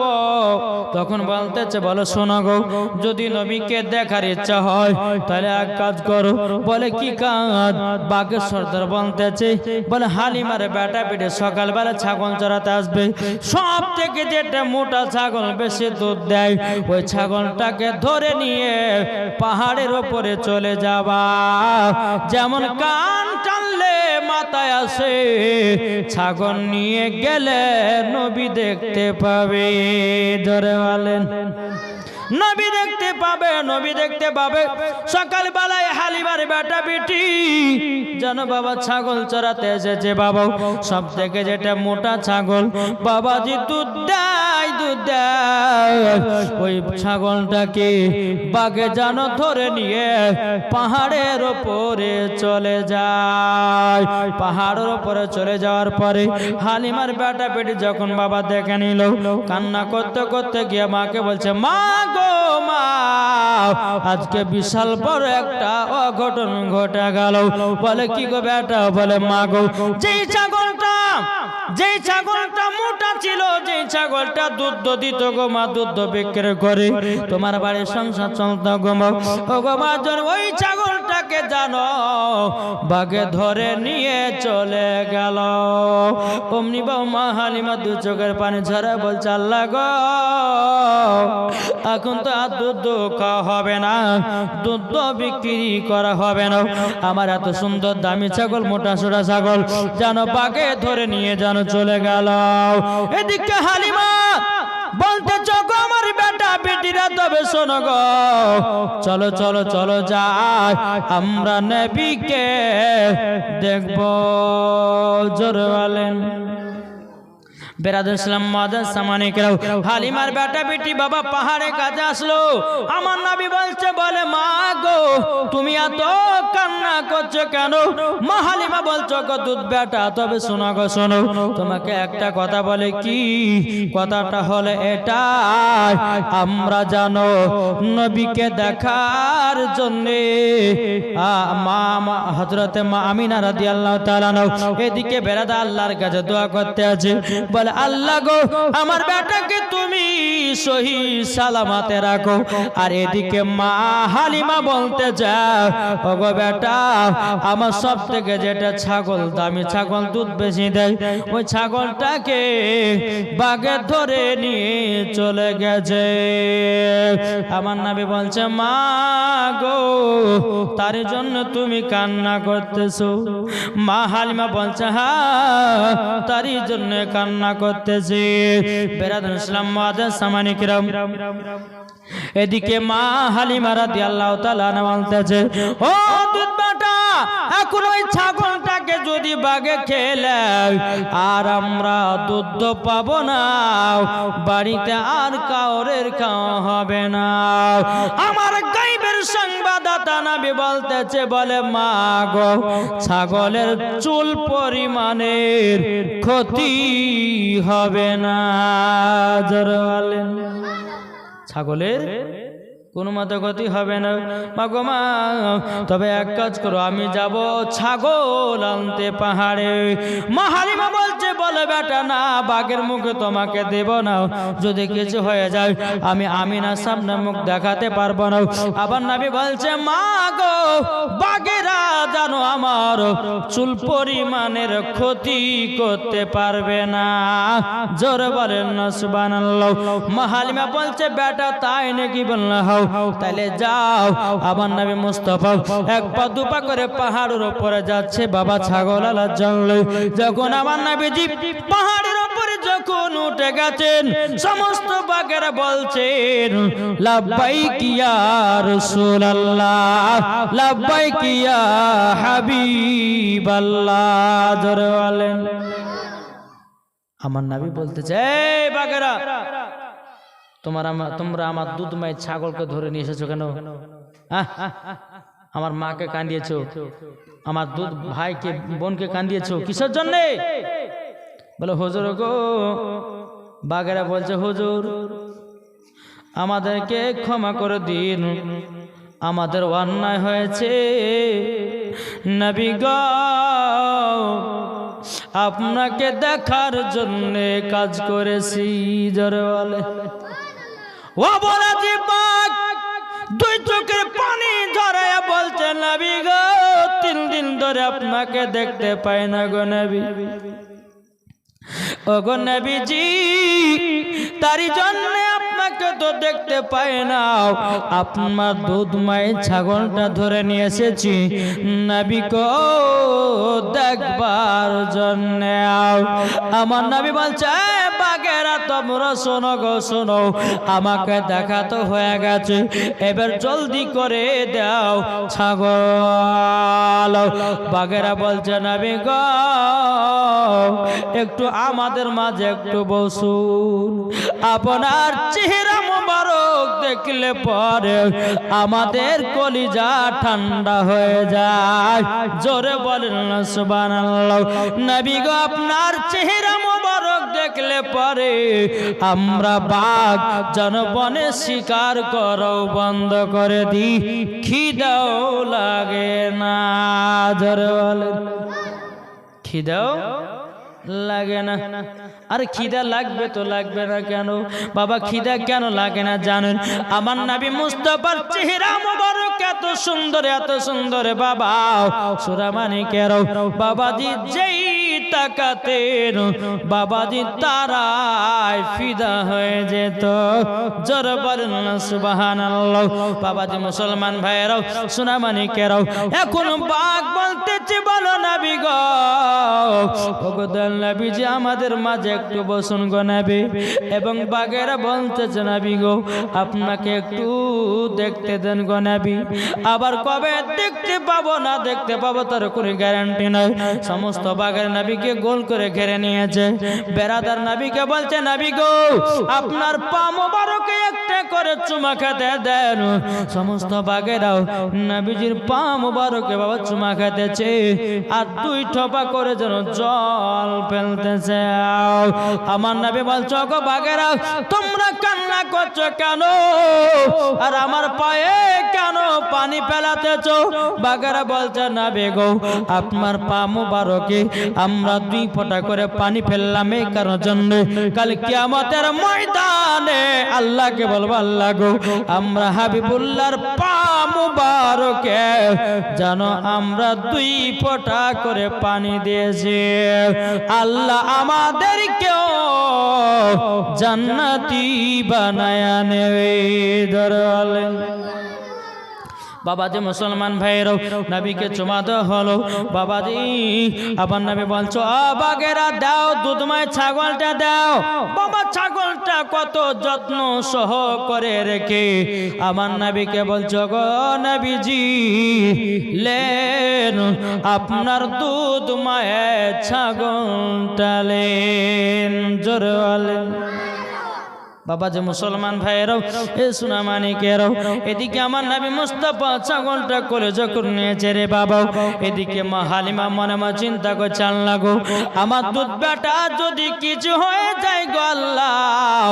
তখন বলতেছে বলো শোনো গো যদি নবীকে দেখার ইচ্ছা হয় তাহলে এক কাজ করো। বলে কি কাজ? বাঘের সর্দার বলতেছে বলে হালিমার বেটা পিঠে সকালবেলা ছাগল চড়াতে আসবে, সব থেকে যেটা মোটা ছাগল বেশি দুধ দেয় ওই ছাগলটাকে ধরে নিয়ে পাহাড়ের ওপরে চলে যাবা। যেমন কান টানলে মাথায় আসে ছাগল নিয়ে গেলে নবী দেখতে পাবে। ধরে বলেন নবী দেখতে পাবে, নবী দেখতে পাবে। সকালবেলায় হালিমার বেটা বেটি জানো বাবা ছাগল চড়াতে এসেছে। বাবা সব থেকে যেটা মোটা ছাগল বাবাজি দুধ দেয়, দুধ দেয়। ওই ছাগলটাকে বাঘে জানো ধরে নিয়ে পাহাড়ের ওপরে চলে যায়। পাহাড়ের ওপরে চলে যাওয়ার পরে হালিমার বেটা বেটি যখন বাবা দেখে নিল কান্না করতে করতে গিয়ে মাকে বলছে মা মা আজকে বিশাল বড় একটা অঘটন ঘটে গেল। বলে কি গো বেটা? বলে মা গো যেই ছাগলটা যেই ছাগলটা মোটা ছিল, যেই ছাগলটা দুধ দিত গো মা, দুধ বিক্রি করে তোমার বাড়ির সংসার চলত গো মা। ও গো মা, ওই ছাগলটাকে জানো বাঘে ধরে নিয়ে চলে গেল। অমনি বাবা মা হালিমা দু চোখের পানি ঝরা বলছে, আল্লাহ গো, এখন তো আর দুধ খাওয়া হবে না, দুধ বিক্রি করা হবে না। আমার এত সুন্দর দামি ছাগল, মোটা সোটা ছাগল যেন বাঘে ধরে নিয়ে যেন চলে গেল। এদিকে হালিমা বলতে চোখ আমার বেটা বেটিরা, তবে শোনো গো, চলো চলো চলো যাই, আমরা নবীকে দেখবো। জোরে বলেন। হালিমার বেটা বেটি বাবা পাহাড়ে কাছে আসলো। আমার নবী বলছে, বলে মা গো, তুমি এত কান্না করছো কেন? মা হালিমা বলছো গো, দুধ বেটা, তবে শোনো গো শোনো, তোমাকে একটা কথা বলে, কি কথাটা হলে এটা, আমরা জানো নবীকে দেখার জন্যে হযরতে মা আমিনা রাদিয়াল্লাহু তাআলা এদিকে বেরাদা আল্লাহর কাছে দোয়া করতে আছে। বলে, আল্লাহ গো, আমার বেটাকে তুমি সহি সালামতে রাখো। আর এদিকে মা হালিমা বলতে যাও, ও গো বেটা, আমার সব থেকে যেটা ছাগল, দামি ছাগল, দুধ বেশি দেয়, ওই ছাগলটাকে বাঘে ধরে নিয়ে চলে গেছে। আমার নবী বলছে, মা গো, তার জন্য তুমি কান্না করতেছো? মা হালিমা বলছে, হ্যাঁ, তারই জন্য কান্না করতেছি। বেরাদার ইসলাম মুআজ্জাজ সামানি কিরাম, এদিকে মা হালিমা রাদিয়াল্লাহু তাআলা বলতেছে, ও দুধ বেটা, এখন ওই ছাগলটাকে যদি বাঘে খেলে আর আমরা দুধ পাবো না, বাড়িতে আর কাউরের খাওয়া হবে না। আমার গায়বের সংবাদদাতা নবী বলতেছে, বলে মা গো, ছাগলের চুল পরিমাণের ক্ষতি হবে না। জোরে বলেন। ছাগলের কোনো মতে ক্ষতি হবে না। মা গো মা, তবে এক কাজ করো, আমি যাব ছাগল আনতে পাহাড়ে। মা হালিমা বলছে, বলে বেটা না, বাঘের মুখে তোমাকে দেব না, যদি কিছু হয়ে যায় আমি আমিনার সামনে মুখ দেখাতে পারবো না। আবার নবী বলছে, মা গো, বাঘেরা জানো আমার চুল পরিমাণের ক্ষতি করতে পারবে না। জোরে বলেন না সুবহানাল্লাহ। মা হালিমা বলছে, বেটা তাই নাকি? বললা, হাও, তাহলে যাও। আমার নবী মুস্তাফা এক পা দুপা করে পাহাড়ের উপরে যাচ্ছে বাবা ছাগল আলার জঙ্গলে। যখন আমার নবীজি পাহাড়ের উপরে যখন উঠে গেছেন, সমস্ত বাঘেরা বলছেন, লাব্বাইক ইয়া রাসূলুল্লাহ, লাব্বাইক ইয়া হাবিবাল্লাহ। জোরে বলেন। আমার নবী বলতেছে, এই বাঘেরা, তোমরা আমার দুধ মায়ের ছাগলকে ধরে নিয়ে এসেছো কেন? আমার মাকে কান্দিয়েছো, আমার দুধ ভাইকে বোনকে কান্দিয়েছো, কিসের জন্যে? বলে, হুজুর গো, বাঘেরা বলছে, হুজুর আমাদেরকে ক্ষমা করে দিন, আমাদের অন্যায় হয়েছে। নবী গো, আপনাকে দেখার জন্যে কাজ করেছি। জোরে বলে। ও বলা যে বাঘ দুই চোখের পানি ঝরায়া বলছে, নবী গো, 3 দিন ধরে আপনাকে দেখতে পাই না গো নবী। ও গো নবীজি, তারই জন্য আপনাকে তো দেখতে পাই না, আপনার দুধ মায়ের ছাগলটা ধরে নিয়ে এসেছি নবী গো দেখবার জন্য। আমার নবী বলছে, বাঘেরা তোমরা শোনো গো শোনো, আমাকে দেখা তো হয়ে গেছে, এবার জলদি করে দাও ছাগল। বাঘেরা বলছে, নবী গো, একটু আমাদের মাঝে একটু বসুন, আপনার চেহারা মোবারক দেখলে পরে আমাদের কলিজা ঠান্ডা হয়ে যায়। জোরে বলেন না সুবহানাল্লাহ। নবী গো, আপনার চেহারা মোবারক দেখলে পরে আমরা বাঘ জনবনে শিকার করো বন্ধ করে দিই, খিদাও লাগে না। জোরে বলেন, খিদাও লাগে না। আর খিদা লাগবে তো লাগবে না কেন বাবা? খিদা কেন লাগে না জানেন? আমার নবী মুস্তাফার চেহারা মোবারক এত সুন্দর বাবা। সূরা মানিকের বাবাজি যেই তাকাতেন বাবাজি তারাই ফিদা হয়ে যেত। জোরে বলেন না সুবহানাল্লাহ। বাবাজি মুসলমান ভাইয়েরাও সূরা মানিকের এখন বাঘ বলতেছে, বলো নবী গো, ভগবান নবীজি আমাদের মাঝে একটু বসুন গো নবী। এবং বাঘেরা বলতেছে নবী গো আপনাকে একটু দেখতে দেন গো নবী। আবার কবে দেখতে পাবো না দেখতে পাবো তার কোনো গ্যারান্টি নাই। সমস্ত বাঘের নবীকে গোল করে ঘিরে নিয়েছে। বেরাদার নবীকে বলছে নবী গো আপনার পা মোবারকে একটা করে চুমা খেতে দেন। সমস্ত বাঘেরাও নবীজির পা মোবারকে বাবা চুমা খেতেছে আর দুই ঠোপা করে যেন জল ফেলতেছে। আমার নবী বলছো গো বাঘেরা তোমরা কান্না করছো কেন? আর আমার পায়ে কেন পানি ফেলাতেছ? বাঘেরা বলছে নবী গো আপনার পা মোবারকে আমরা দুই ফোঁটা করে পানি ফেললাম এই কারণের জন্য কাল কিয়ামতের ময়দানে আল্লাহকে বলবো আল্লাহ গো আমরা হাবিবুল্লাহর পা মোবারকে জানো আমরা দুই ফোঁটা করে পানি দিয়েছি। আল্লাহ আমাদেরকেও জান্নাতি বানায়া নেবে। দরওয়ালেন বাবাজি মুসলমান ভাইয়েরাও নবীকে চুমা দেওয়া হলো। বাবাজি আবার নবী বলছো বাঘেরা দাও দুধময় ছাগলটা দাও। বাবা ছাগলটা কত যত্ন সহ করে রেখে আমার নবীকে বলছো গো নবীজি লেন আপনার দুধময় ছাগলটা লেন। জোরে বলেন বাবা যে মুসলমান ভাইয়েরাও এ সোনা মানিকেরাও এদিকে আমার নবী মুস্তাফা ছাগলটা করে যখন নিয়েছে রে বাবা, এদিকে মা হালিমা মনে মনে চিন্তা করে চাল লাগো আমার দুধ বেটা যদি কিছু হয়ে যায় গো আল্লাহ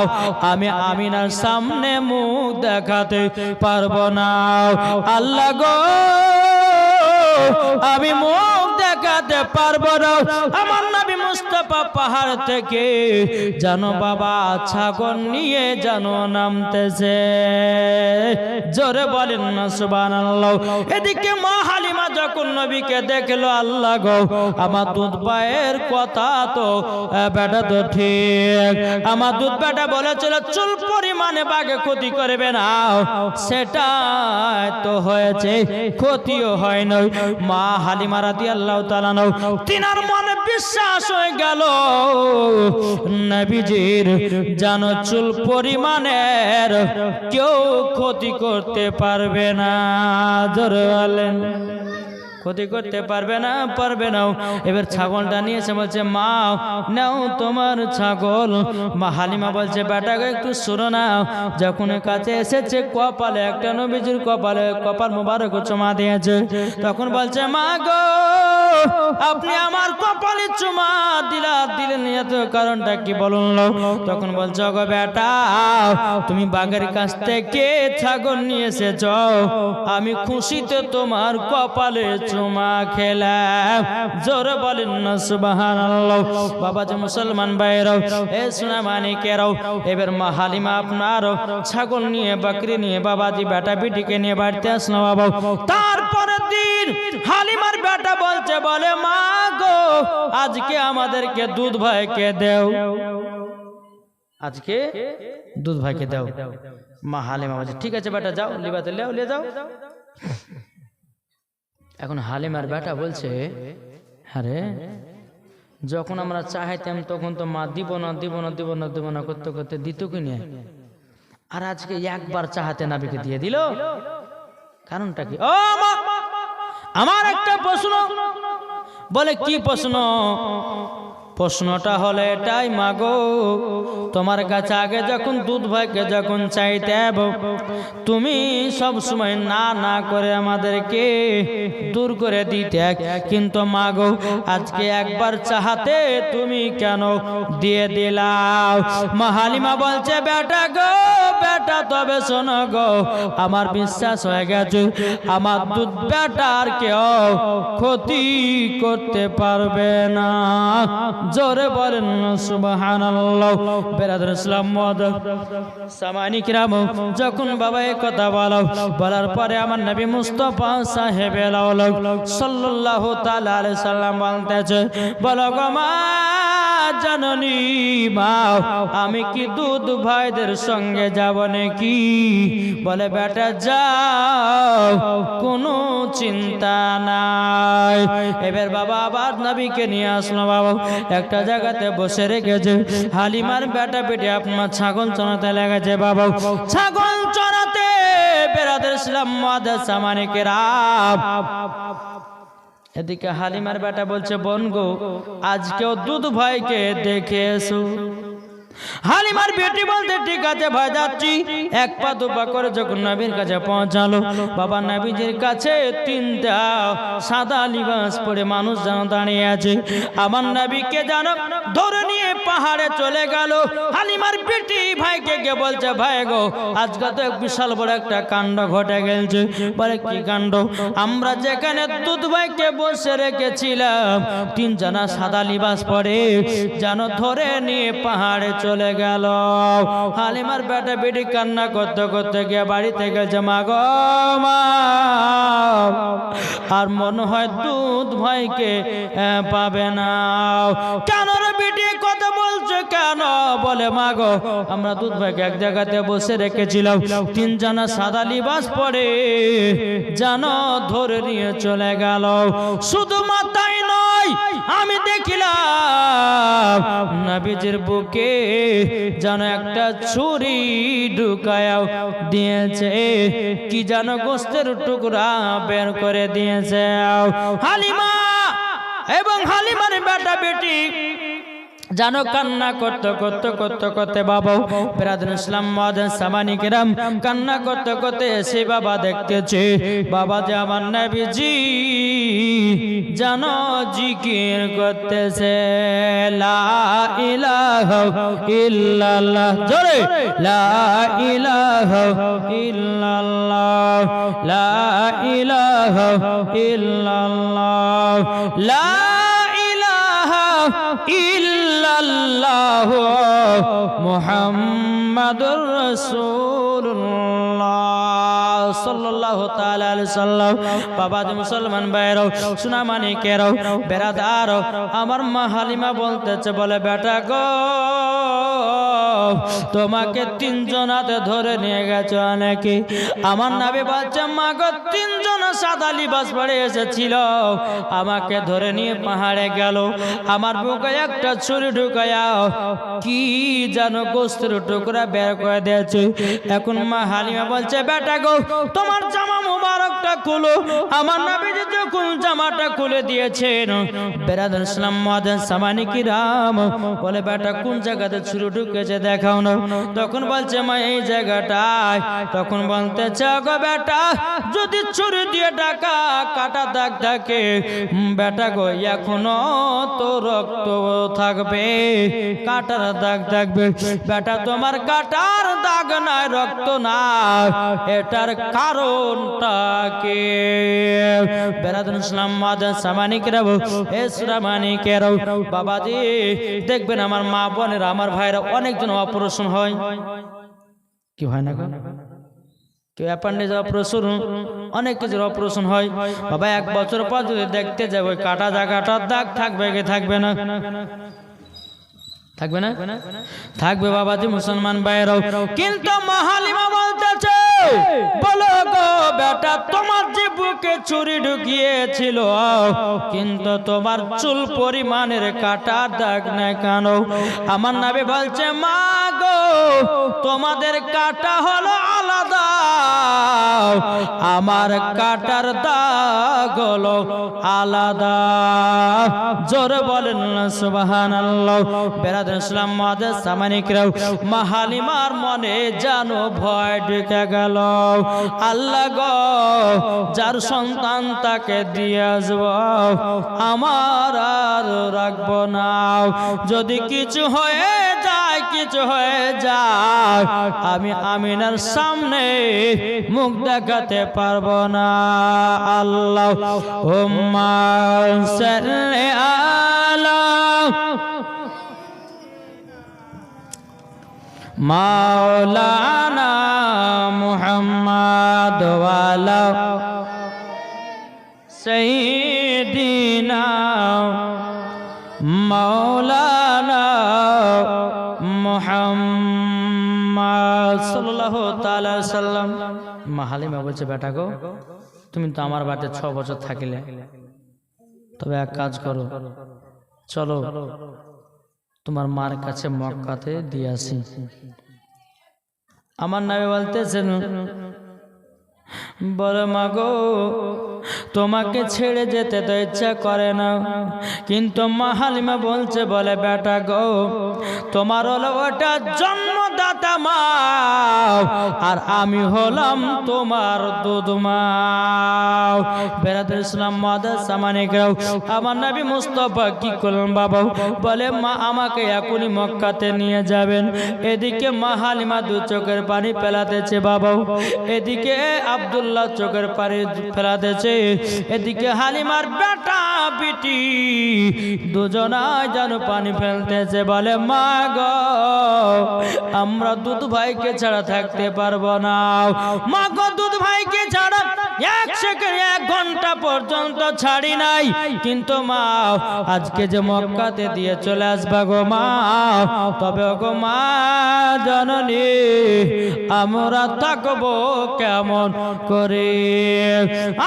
আমি আমিনার সামনে মুখ দেখাতে পারবো না। আল্লাহ গো আমি মুখ দেখাতে পারবো না। আমার নবী মুস্তাফা পাহাড় থেকে জানো বাবা ছাগল নিয়ে জানো নামতেছে। জোরে বলেন না সুবহানাল্লাহ। এদিকে মা হালিমা যখন নবীকে দেখলো আল্লাহ গো আমার দুধ পায়ের কথা তো বেটা তো ঠিক, আমার দুধ বেটা বলেছিল চুল পরিমাণে বাঘে ক্ষতি করবে না, সেটা তো হয়েছে ক্ষতিও হয় না। মা হালিমা রাদিয়াল্লাহু তাআলা তিনার মনে বিশ্বাস হয়ে গেল নবীজির জানো চুল পরিমাণের কেউ ক্ষতি করতে পারবে না। জোরে বলেন ক্ষতি করতে পারবে না পারবে না। এবার ছাগলটা নিয়েছে বলছে মা নাও তোমার ছাগল। মা হালিমা বলছে বেটাকে একটু শুনো না। যখন কাছে এসেছে কপালে একটা নবীজির কপালে কপাল মোবারক চুমা দিয়েছে, তখন বলছে মা গো আপনি আমার কপালে চুমা দিলেন এত কারণটা কি বলুন? তখন বলছে গো বেটা তুমি বাঘের কাছ থেকে ছাগল নিয়ে এসেছ, আমি খুশিতে তোমার কপালে চুমা খেলাম। জোরে বলেন না সুবহানাল্লাহ। বাবা যে মুসলমান ভাইরাও এ সোনা মানিকেরাও এবার মা হালিমা আপনার ছাগল নিয়ে বকরি নিয়ে বাবাজি বেটা বিটিকে নিয়ে বাড়িতে আসলো বাবা। তারপরের দিন হালিমার বেটা বলছে বলে মা গো আজকে আমাদেরকে দুধ ভাইকে দেও, আজকে দুধ ভাইকে দাও। মা হালিমা বলছে ঠিক আছে বেটা যাও লিবাতে লেও লিয়ে যাও। এখন হালিমার বেটা বলছে আরে যখন আমরা চাইতাম তখন তো মা দিব না দিব না দিব না দিব না করতে করতে দিত কি নিয়ে, আর আজকে একবার চাহাতে নাবিকে দিয়ে দিল, কারণটা কি? ও মা আমার একটা প্রশ্ন। বলে কি প্রশ্ন? প্রশ্নটা হলো এটাই মাগো তোমার কাছে আগে যখন দুধ ভাইকে যখন চাইতে তুমি সব সময় না না করে আমাদেরকে দূর করে দিতে, কিন্তু মাগো আজকে একবার চাহাতে তুমি কেন দিয়ে দিলাও? মা হালিমা বলছে বেটা গো বেটা তবে শোনো গো আমার বিশ্বাস হয়ে গেছে আমার দুধ বেটার কেউ ক্ষতি করতে পারবে না। জোরে বলেন সুবহানাল্লাহ। বেরাদর ইসলাম সামানি কিরাম, যখন বাবা এই কথা বলার পরে আমার নবী মুস্তাফা সাহেব সাল্লাল্লাহু তাআলা আলাইহি সাল্লাম বলতেছে, বলো গো মা জননী, মা আমি কি দুধ ভাইদের সঙ্গে যাব নাকি? বলে বেটা যাও, কোনো চিন্তা নাই। এবার বাবা আবার নবীকে নিয়ে আসলো। বাবা একটা জায়গাতে বসে রেখেছে, হালিমার বেটা বেটি আপনার ছাগল চড়াতে লেগেছে। বাবা ছাগল চড়াতে বেরাদের ইসলাম সামানিকেরাম, এদিকে হালিমার বেটা বলছে, বোন গো আজকেও দুধ ভাইকে দেখে এসো। হালিমার বেটি বলতে ঠিক আছে ভাই যাচ্ছি। এক পা দুপা করে যখন নবীর কাছে পৌঁছালো, বাবা নবীজির কাছে তিনটা সাদা লিবাস পরে মানুষ যেন দাঁড়িয়ে আছে। আমার নবীকে যেন ধরে নিয়ে পাহাড়ে চলে গেল। হালিমার বেটি ভাইকে গিয়ে বলছে, ভাই গো আজকে তো বিশাল বড় একটা কাণ্ড ঘটে গেছে। বলে কি কাণ্ড? আমরা যেখানে দুধ ভাইকে বসে রেখেছিলাম, তিনজনা সাদা লিবাস পরে যেন ধরে নিয়ে পাহাড়ে চলে গেল। হালিমার বেটা বেটি কান্না করতে করতে গিয়ে বাড়িতে গেছে, মা গো মা, আর মনে হয় দুধ ভাইকে পাবে না। কেন রে বেটি কথা বলছো কেন? বলে মা গো আমরা দুধ ভাইকে এক জায়গাতে বসে রেখেছিলাম, তিনজনা সাদা লিবাস পরে যেন ধরে নিয়ে চলে গেল। শুধু মাথায় নয়, আমি দেখিলাম নবীজির বুকে যেন একটা ছুরি ঢুকায়া দিয়েছে, কি যেন গোস্তের টুকরা বের করে দিয়েছে। হালিমা এবং হালিমার বেটা বেটি জানো কান্না করতে করতে করতে করতে বাবা বেরাদুল ইসলাম সামানিকেরাম কান্না করতে করতে এসে বাবা দেখতেছে, বাবা যে আমার নবীজি জানো জিকির করতেছে, লা ইলাহা ইল্লাল্লাহ, জোরে লা ইলাহা ইল্লাল্লাহ, লা ইলাহা ইল্লাল্লাহ, লা ইলাহা ইল্লাল্লাহ মুহাম্মাদুর রাসূলুল্লাহ সাল্লাল্লাহু তাআলা আলাইহি সাল্লাম। বাবা যে মুসলমান ভাইরাও, সোনামানিকেরাও, বেরাদার, আমার মা হালিমা বলতেছে, বলে বেটা গো তোমাকে তিনজনাতে ধরে নিয়ে গেছে অনেকে। আমার নবী বলছে, মা গো তিনজন সাদা লিবাস পরে এসেছিল, আমাকে ধরে নিয়ে পাহাড়ে গেল, আমার বুকে একটা ছুরি ঢুকায়া কি যেন গোস্তের টুকরা বের করে দিয়েছে। এখন মা হালিমা বলছে, বেটা গো তোমার জামা মুবারকটা খুলো। আমার নবী যখন জামাটা খুলে দিয়েছেন, বেরাদুল ইসলাম সামানিকেরাম বলে, বেটা কোন জায়গাতে ছুরি ঢুকেছে দেখাও না। তখন বলছে, মা এই জায়গাটায়। তখন বলতেছে, গো বেটা যদি ছুরি দিয়ে টাকা কাটা দাগ থাকে, বেটা গো এখনো তো রক্ত থাকবে, কাটার দাগ থাকবে। বেটা তোমার কাটার দাগ নাই, রক্ত নাই, এটার কারণটা কি? বেরাদুল ইসলাম সামানিকেরাও, এ সুরামানিকেরাও, বাবাজি দেখবেন আমার মা বোনেরা, আমার ভাইরা অনেকজন অপারেশন হয়, কি হয় না? কেউ অ্যাপেন্ডিক্স অপারেশন, অনেক কিছুর অপারেশন হয়। বাবা এক বছর পর যদি দেখতে যাবে, কাটা জায়গাটার দাগ থাকবে কি থাকবে না? থাকবে না? থাকবে বাবাজি মুসলমান ভাইরাও। কিন্তু মা হালিমা বলতেছে, বলো গো বেটা তোমার যে বুকে ছুরি ঢুকিয়েছিল, কিন্তু তোমার চুল পরিমাণের কাটার দাগ নাই কেন? আমার নবী বলছে, মা গো তোমাদের কাটা হলো আলাদা, আমার কাটার দাগ হলো আলাদা। জোরে বলেন সুবহানাল্লাহ। বেরাদুল ইসলাম সামানিকেরাও, মা হালিমার মনে জানো ভয় ঢুকে গেল। আল্লাহ গো যার সন্তান তাকে দিয়ে আসব, আমার আর রাখবো না। যদি কিছু হয়ে যায়, কিছু হয়ে যায়, আমি আমিনার সামনে মুখ দেখাতে পারবো না। আল্লাহুম্মা সাল্লি আলা মাওলানা মুহাম্মদ ওয়ালা সাইয়্যিদিনা মাওলানা মুহাম্মদ সাল্লাল্লাহু তাআলা সাল্লাম। মা হালিমা বলছে, বেটা গো, তুমি তো আমার বাড়িতে 6 বছর থাকিলে, তবে এক কাজ করো, চলো তোমার মার কাছে মক্কাতে দিয়ে আসি। আমার নবী বলতেছেন, বলে মা গো, তোমাকে ছেড়ে যেতে তো ইচ্ছা করে না, কিন্তু মা হালিমা বলছে, বলে বেটা গো, তোমার হলো ওটা জন্মদাতা মা, আর আমি হলাম তোমার দুধ মা। বেরাদুল ইসলাম মাদার সামানিকরাও, আমার নবী মুস্তাফা কি করলেন বাবা? বলে মা আমাকে এখনই মক্কাতে নিয়ে যাবেন। এদিকে মা হালিমা 2 চোখের পানি ফেলাতেছে বাবা, এদিকে আব্দুল্লাহ চোখের পানি ফেলাতেছে, এদিকে হালিমার বেটা বিটি দুজনায় যেন পানি ফেলতেছে। বলে মা গো, আমরা দুধ ভাইকে ছাড়া থাকতে পারবো না। মা গো, দুধ ভাইকে ছাড়া 1 সেকেন্ড 1 ঘন্টা পর্যন্ত ছাড়ি নাই, কিন্তু মা আজকে যে মক্কাতে দিয়ে চলে আসবা গো মা, তবে গো মা জননী আমরা থাকবো কেমন করে?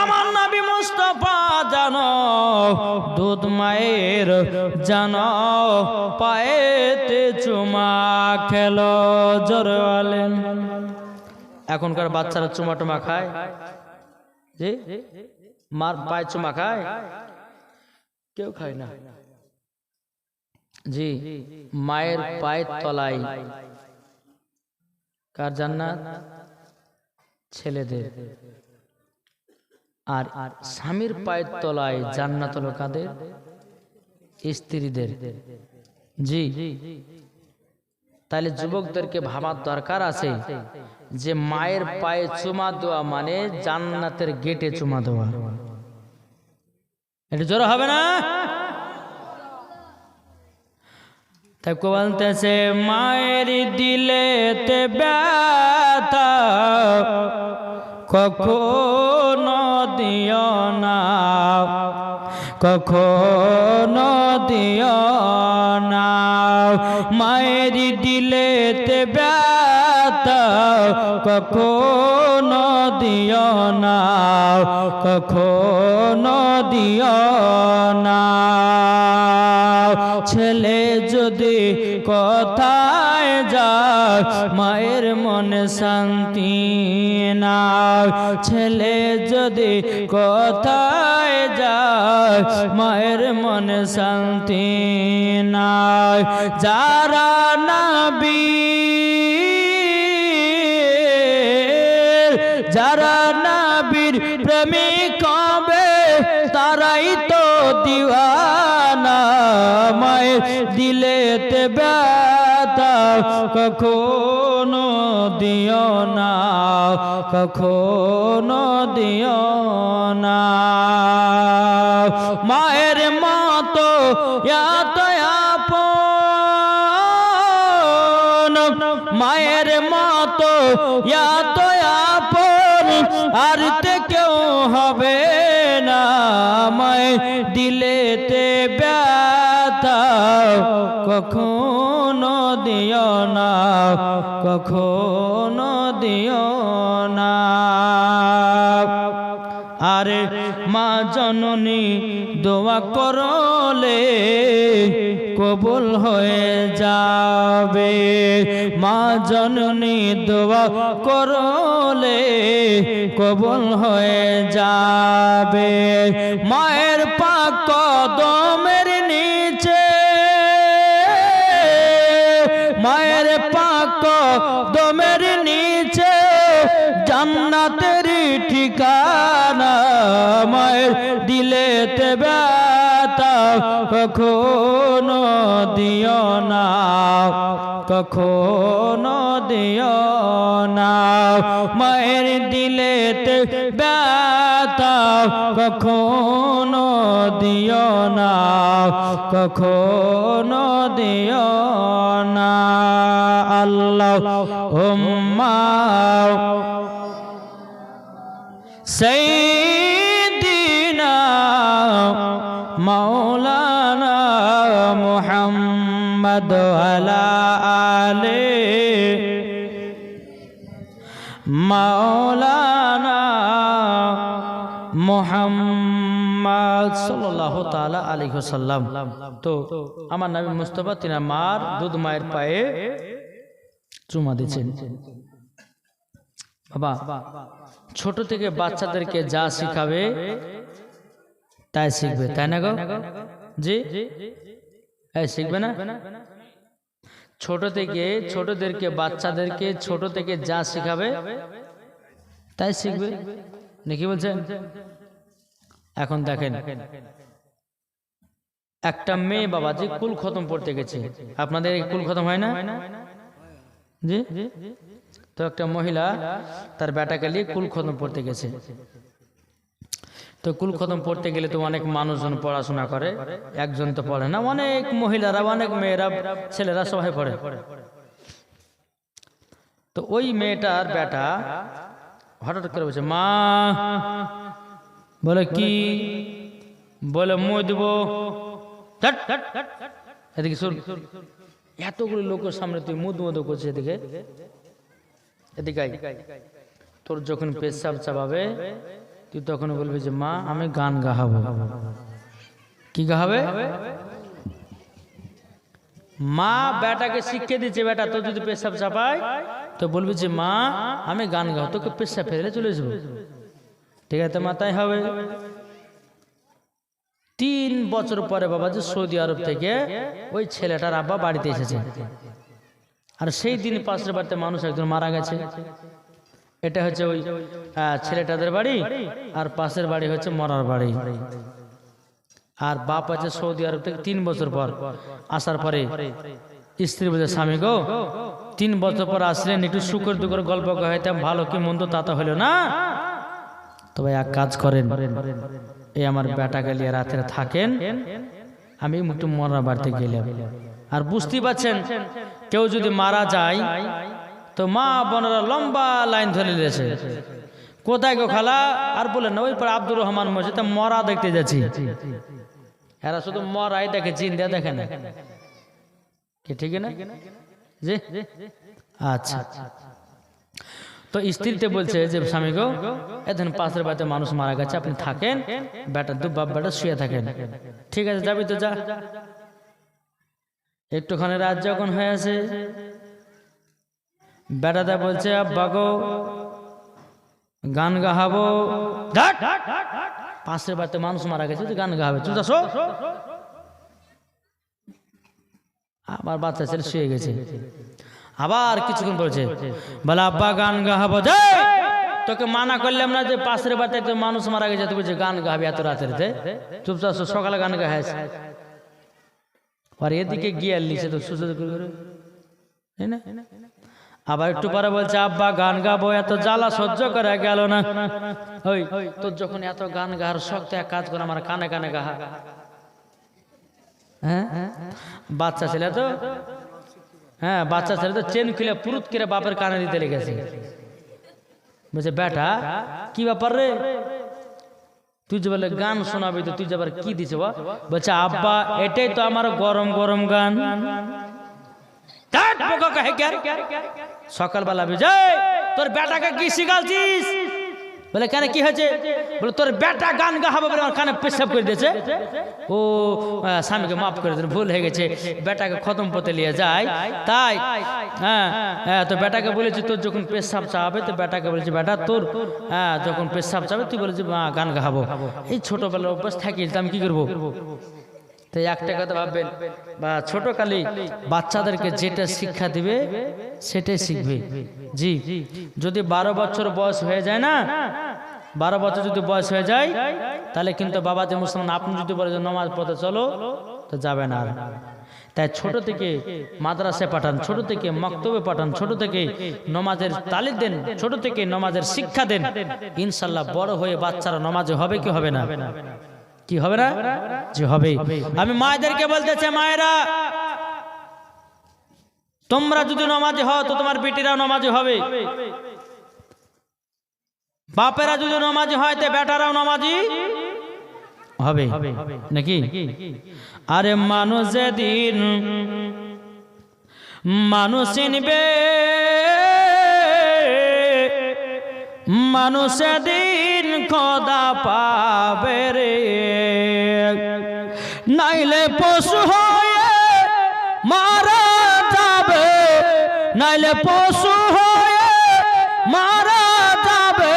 আমার নবী মুস্তাফা জানো দুধ মায়ের জানো পায়েতে চুমা খেলো। জোরে বলেন। এখনকার বাচ্চারা চুমা টুমা খায়, জি মার পায়ে চুমা খায়? কেউ খায় না। জি, মায়ের পায়ের তলায় কার জান্নাত? ছেলেদের। আর স্বামীর পায়ের তলায় জান্নাত হলো কাদের? স্ত্রীদের। জি, তাহলে যুবকদেরকে ভাবার দরকার আছে যে মায়ের পায়ে চুমা দেওয়া মানে জান্নাতের গেটে চুমা দেওয়া। এটা জোর হবে না? তাই বলতেছে, মায়ের দিলেতে ব্যথা কখনো দিও না, কখনো দিও না। মায়ের দিলেতে ব্যথা কখনো দিও না, কখনো দিও না। ছেলে যদি কোথায় যায় মায়ের মনে শান্তি না, ছেলে যদি কোথায় যায় মায়ের মনে শান্তি না। যারা নবী যারা নবীর প্রেমিক হবে তারাই তো দিওয়ানা। মায়ের দিলেতে ব্যথা কখনো দিও না, কখনো দিও না। মায়ের মতো এত আপন, মায়ের মতো এত আপন আর তে কেউ হবে না। মায়ের দিলেতে ব্যথা কখনো দিও না, কখনো দিও না। আরে মা জননী দোয়া করলে কবুল হয়ে যাবে, মা জননী দোয়া করলে কবুল হয়ে যাবে। মায়ের পাক কদমের নিচে, মায়ের পাক কদমের নিচে জান্নাতের ঠিকানা। মায়ের দিলেতে ব্যথা কখনো দিও না, কখনো দিও না। মায়ের দিলেতে ব্যথা কখনো দিও না, কখনো দিও না। আল্লাহুম্মা সাইয়্যিদিনা মাওলানা মুহাম্মদ ওয়ালা আলি মাওলানা মুহাম্মদ সাল্লাল্লাহু তাআলা আলাইহি ওয়াসাল্লাম। তো আমার নবী মুস্তাফা তিনি আমার দুধ মায়ের পায়ে চুমা দিয়েছেন। বাবা ছোট থেকে বাচ্চাদেরকে যা শিখাবে তাই শিখবে, তাই না গো? জি এই শিখবে না? ছোট থেকে ছোটদেরকে বাচ্চাদেরকে ছোট থেকে যা শিখাবে তাই শিখবে, নাকি বলছেন? এখন দেখেন একটা মেয়ে বাবা যে কুল খতম পড়তে গেছে, আপনাদের কুল খতম হয় না? জি তো একটা মহিলা তার বেটাকে নিয়ে কুল খতম পড়তে গেছে। তো কুল খতম পড়তে গেলে তো অনেক মানুষজন পড়াশোনা করে, একজন তো পড়ে না, অনেক মহিলারা অনেক মেয়েরা ছেলেরা সবাই পড়ে। তো ওই মেয়েটার বেটা হঠাৎ করে বলছে মা, বলে কি? বলে মই দেব। এদিকে শোন, এতগুলো লোকের সামনে তুই মুদ মুদ করছিস, এদিকে এদিকে তোর যখন পেশাব চাপাবে তুই তখন বলবি যে মা আমি গান গাহাবো। কি গাহাবে? মা বেটাকে শিক্ষা দিচ্ছে, বেটা তোর যদি পেশাব চাপায় তো বলবি যে মা আমি গান গাও, তোকে পেশাব ফেলে চলে যাবো। ঠিক আছে মা, তাই হবে। 3 বছর পরে বাবা যে সৌদি আরব থেকে ওই ছেলেটার আব্বা বাড়িতে এসেছে, আর সেই দিন পাশের বাড়িতে মানুষ একজন মারা গেছে। এটা হচ্ছে ওই ছেলেটাদের বাড়ি, আর পাশের বাড়ি হচ্ছে মরার বাড়ি। আর বাপ আছে সৌদি আরব থেকে 3 বছর পর আসার পরে স্ত্রী বলছে স্বামী গো 3 বছর পর আসলেন, একটু সুখের দুঃখের গল্প কইতাম, ভালো কি মন্দ তা তো হলো না। তবে এক কাজ করেন, এই আমার বেটাকে নিয়ে রাতে থাকেন, আমি একটু মরার বাড়িতে গেলাম। আর বুঝতেই পারছেন কেউ যদি মারা যায় তো মা বোনেরা লম্বা লাইন ধরে নিয়েছে, কোথায় গো খালা? আর বলেন না ওই পর আব্দুর রহমান মসজিদে মরা দেখতে যাচ্ছি। এরা শুধু মরাই দেখে, জিন্দা দেখে না। কি ঠিক না? জি আচ্ছা। তো স্ত্রীতে বলছে যে স্বামী গো এখন পাশের বাড়িতে মানুষ মারা গেছে, আপনি থাকেন, বেটা দু বাপ বেটা শুয়ে থাকেন। ঠিক আছে যাবি তো যা। একটুখানি রাত যখন হয়ে আছে বেটাটা বলছে আব্বা গো গান গাহাবো। পাশের বাড়িতে মানুষ মারা গেছে, গান গাহাবে, তুই আসো। আবার বাচ্চা ছেলে শুয়ে গেছে। আবার কিছুক্ষণ বলছে বলে আব্বা গান গাহাবো। তোকে মানা করলাম না যে পাশের বাড়িতে মানুষ মারা গেছে, তুই বলছে গান গাহাবি এত রাতের? চুপচাপ সকালে গান গাহাস। আর এদিকে গিয়ে লিখছে তো সুযোগ করে, আবার একটু পরে বলছে আব্বা গান গাবো, এত জ্বালা সহ্য করে গেল না। ওই তোর যখন এত গান গাহার শক্ত, এক কাজ করে আমার কানে কানে গাহা। হ্যাঁ বাচ্চা ছেলে তো, হ্যাঁ বাচ্চা ছেলে তো চেন খুলে পুরুত করে বাপের কানে দিতে লেগেছে। বলছে বেটা কি ব্যাপার রে, তুই যে বলে গান শোনাবি তো তুই যে আবার কি দিছে? বলছে আব্বা এটাই তো আমার গরম গরম গান। সকালবেলা বিজয় তোর বেটাকে কি শিখালছিস? বলে কেন কি হয়েছে? বলে তোর বেটা গান গাহাবে বলে আমার কানে পেশাব করে দিয়েছে। ও স্বামীকে মাফ করে দিন, ভুল হয়ে গেছে, বেটাকে খতম পথে নিয়ে যায় তাই। হ্যাঁ হ্যাঁ তো বেটাকে বলেছি তোর যখন পেশাব চাবে, তো বেটাকে বলেছি বেটা তোর যখন পেশাব চাবে তুই বলেছি গান গাহাবো। এই ছোটবেলার অভ্যাস থাকি, আমি কি করবো? তাই একটা কথা ভাববেন, বা ছোটকালে বাচ্চাদেরকে যেটা শিক্ষা দিবে সেটাই শিখবে। জি যদি 12 বছর বয়স হয়ে যায় না, 12 বছর যদি বয়স হয়ে যায় তাহলে কিন্তু বাবা যে মুসলমান, আপনি যদি বলে যে নামাজ পড়তে চলো তো যাবে না। তাই ছোট থেকে মাদ্রাসায় পাঠান, ছোট থেকে মক্তবে পাঠান, ছোট থেকে নামাজের তালিম দেন, ছোট থেকে নামাজের শিক্ষা দেন। ইনশাআল্লাহ বড় হয়ে বাচ্চারা নামাজে হবে কি হবে না? কি হবে না? যে হবে। আমি মায়েদেরকে বলতে চাই, মায়েরা তোমরা যদি নামাজি হও তো তোমার বেটিরাও নামাজি হবে। বাপেরা যদি নামাজি হয় তো বেটারাও নামাজি হবে নাকি? আরে মানুষ যেদিন মানুষ চিনবে, মানুষ সেদিন খোদা পাবে রে। নাইলে পশু হয়ে মারা যাবে, নাইলে পশু হয়ে মারা যাবে,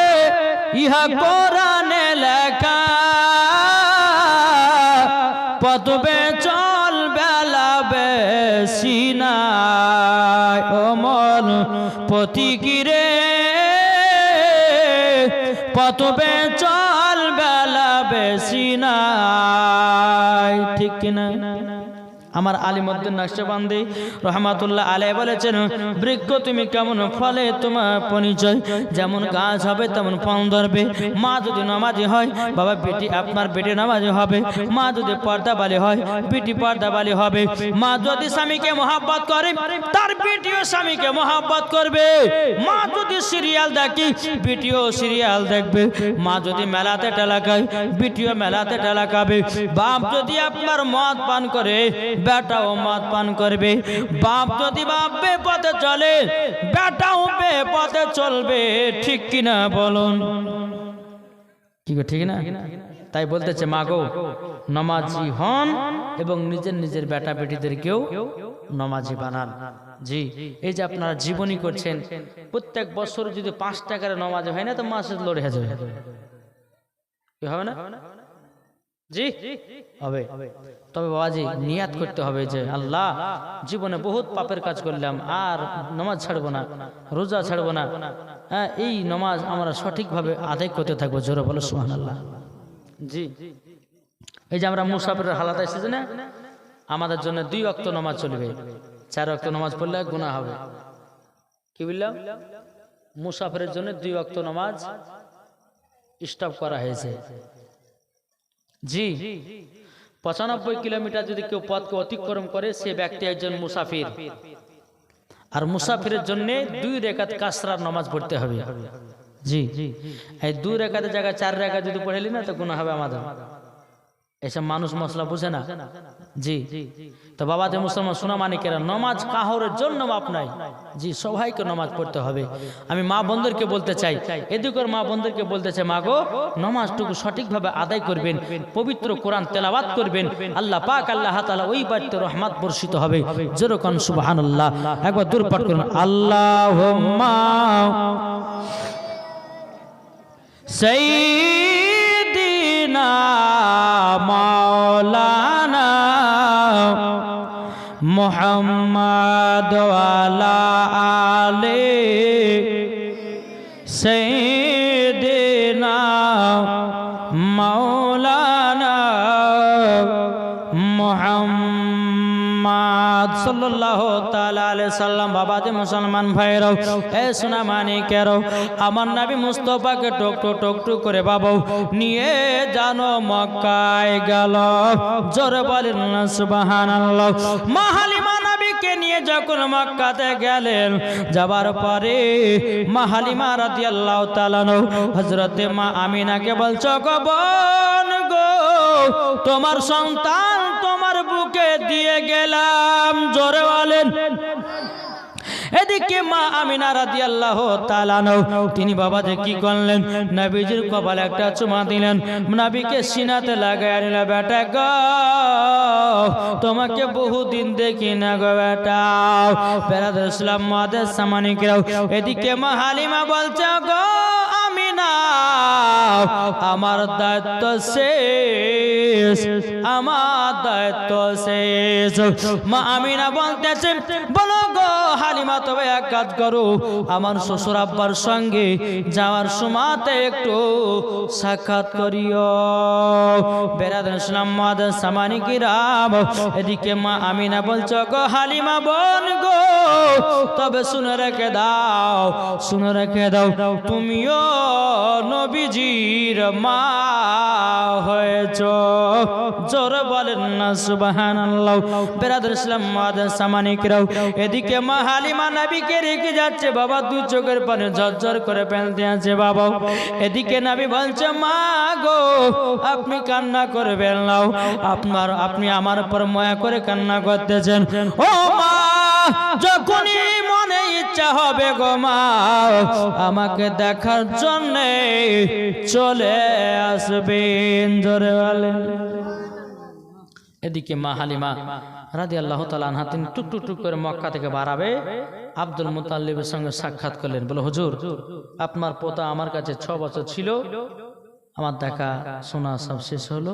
ইহা কোরআনে লেখা। পতবে চল বেলা বেশি নাই, ও মন পতিকিরে পতবে চল বেলা বেশি নাই। ঠিক কিনা? আমার আলিমউদ্দিন নকশবন্দি রহমাতুল্লাহ আলাইহি বলেছেন, বৃক্ষ তুমি কেমন ফলে তোমার পরিচয়, যেমন গাছ হবে তেমন ফল ধরবে। মা যদি নামাজি হয় বাবা বেটি আপনার বেটি নামাজি হবে। মা যদি পর্দাবালি হয় বেটি পর্দাবালি হবে। মা যদি স্বামীকে মহব্বত করে তার বেটিও স্বামীকে মহব্বত করবে। মা যদি সিরিয়াল দেখে বেটিও সিরিয়াল দেখবে। মা যদি মেলাতে টেলাকায় বেটিও মেলাতে টেলাকাবে। বাপ যদি আপনার মদ পান করে বেটাও মদ পান করবে। বাপ যদি বাপ বেপথে চলে বেটাও বেপথে চলবে। ঠিক কিনা বলুন? কি গো, ঠিক না? তাই বলতেছে মা গো নামাজি হন এবং নিজের নিজের বেটা বেটিদেরকেও নামাজি বানান। জি, এই যে আপনারা জীবনী করছেন, প্রত্যেক বছর যদি 5 টাকার নামাজ হয় না তো মাসে লড়ে যাবে। কি হবে না? জি হবে। তবে বাবাজি নিয়াত করতে হবে যে আল্লাহ জীবনে বহুত পাপের কাজ করলাম, আর নামাজ ছাড়বো না, রোজা ছাড়বো না। হ্যাঁ, এই নামাজ আমরা সঠিকভাবে আদায় করতে থাকবো। জোরে বলো সুবহানাল্লাহ। জি, এই যে আমরা মুসাফিরের হালাত এসেছে না, আমাদের জন্য 2 ওয়াক্ত নামাজ চলবে। 4 ওয়াক্ত নামাজ পড়লে গুনাহ হবে। কি বললাম? মুসাফিরের জন্য 2 ওয়াক্ত নামাজ স্টপ করা হয়েছে। জি, 95 কিলোমিটার যদি কেউ পথকে অতিক্রম করে সে ব্যক্তি একজন মুসাফির। আর মুসাফিরের জন্য 2 রাকাত কাসরার নামাজ পড়তে হবে। জি, এই 2 রাকাতের জায়গায় 4 রাকাত যদি পড়েলি না তো গুনাহ হবে আমাদের। এসব মানুষ মশলা বুঝে না। জি, তো বাবা যে মুসলমান সোনা মানিকেরা, নামাজ কাহরের জন্য মাপ নাই। জি, সবাইকে নামাজ পড়তে হবে। আমি মা বোনদেরকে বলতে চাই, এদিকের মা বোনদেরকে বলতে চাই, মা গো নামাজটুকু সঠিকভাবে আদায় করবেন, পবিত্র কোরআন তেলাওয়াত করবেন। আল্লাহ পাক আল্লাহ তাআলা ওই বাড়িতে রহমত বর্ষিত হবে। যেরকম সুবহানাল্লাহ একবার দূর পাঠ করুন। আল্লাহুম্মা সাইয়্যিদিনা মাওলানা মুহাম্মদ ওয়ালা আলে সাইয়্যিদিনা মাওলানা মুহাম্মদ সাল্লাল্লাহু তাআলা আলাইহি সাল্লাম। বাবা যে মুসলমান ভাইরাও, এ সোনা মানিকেরাও, আমার নবী মুস্তাফাকে টুক করে বাবা নিয়ে জানো মক্কায় গেল। জোরে বলেন না সুবহানাল্লাহ। মা হালিমা নবীকে নিয়ে যখন মক্কাতে গেলেন, যাবার পরে মা হালিমা রাদিয়াল্লাহু তাআলা হযরত মা আমিনাকে বলছো, গো বোন গো, তোমার সন্তান তোমার বুকে দিয়ে গেলাম। জোরে বলেন। এদিকে মা আমিনা রাদিয়াল্লাহু তাআলা তিনি বাবা যে কি করলেন, নবীজির কপালে একটা চুমা দিলেন, নবীকে সিনাতে লাগায় নিলেন। বেটা গো তোমাকে বহুদিন দেখি না গো বেটা। বেরাদর ইসলাম মাদের সামানিকরাও, এদিকে মা হালিমা বলছে, গো আমিনা আমার দায়িত্ব শেষ, আমার দায়িত্ব শেষ। মা আমিনা বলতেছে, বলো গো হালিমা তবে এক কাজ করো, আমার শ্বশুর আব্বার সঙ্গে যাওয়ার সময়তে একটু সাক্ষাৎ করিও। বেরাদার ইসলাম মাদার সামানি কিরাম, এদিকে মা আমিনা বলছো গো হালিমা বোন গো, তবে শুনে রেখে দাও, শুনে রেখে দাও, তুমিও নবীজির মা হয়েছ। জোরে বলেন না সুবহানাল্লাহ। বেরাদার ইসলাম মাদার সামানি কিরাম, এদিকে মা হালিমা নবীকে রেখে যাচ্ছে বাবা, দুই চোখের পানি ঝরঝর করে ফেলতে আছে বাবা। এদিকে নবী বলছে মা গো আপনি কান্না করবেন না, আপনি আমার উপর মায়া করে কান্না করতেছেন। ও মা যখনই মনে ইচ্ছা হবে গো মা আমাকে দেখার জন্য চলে আসবেন। জোরে বলেন। এদিকে মা হালিমা রাদিয়াল্লাহু তাআলা আনহা তিনি টুক টুক টুক করে মক্কা থেকে বাড়াবে আব্দুল মুতাল্লিবের সঙ্গে সাক্ষাৎ করলেন। বলে হুজুর আপনার পোতা আমার কাছে 6 বছর ছিল, আমার দেখা শোনা সব শেষ হলো,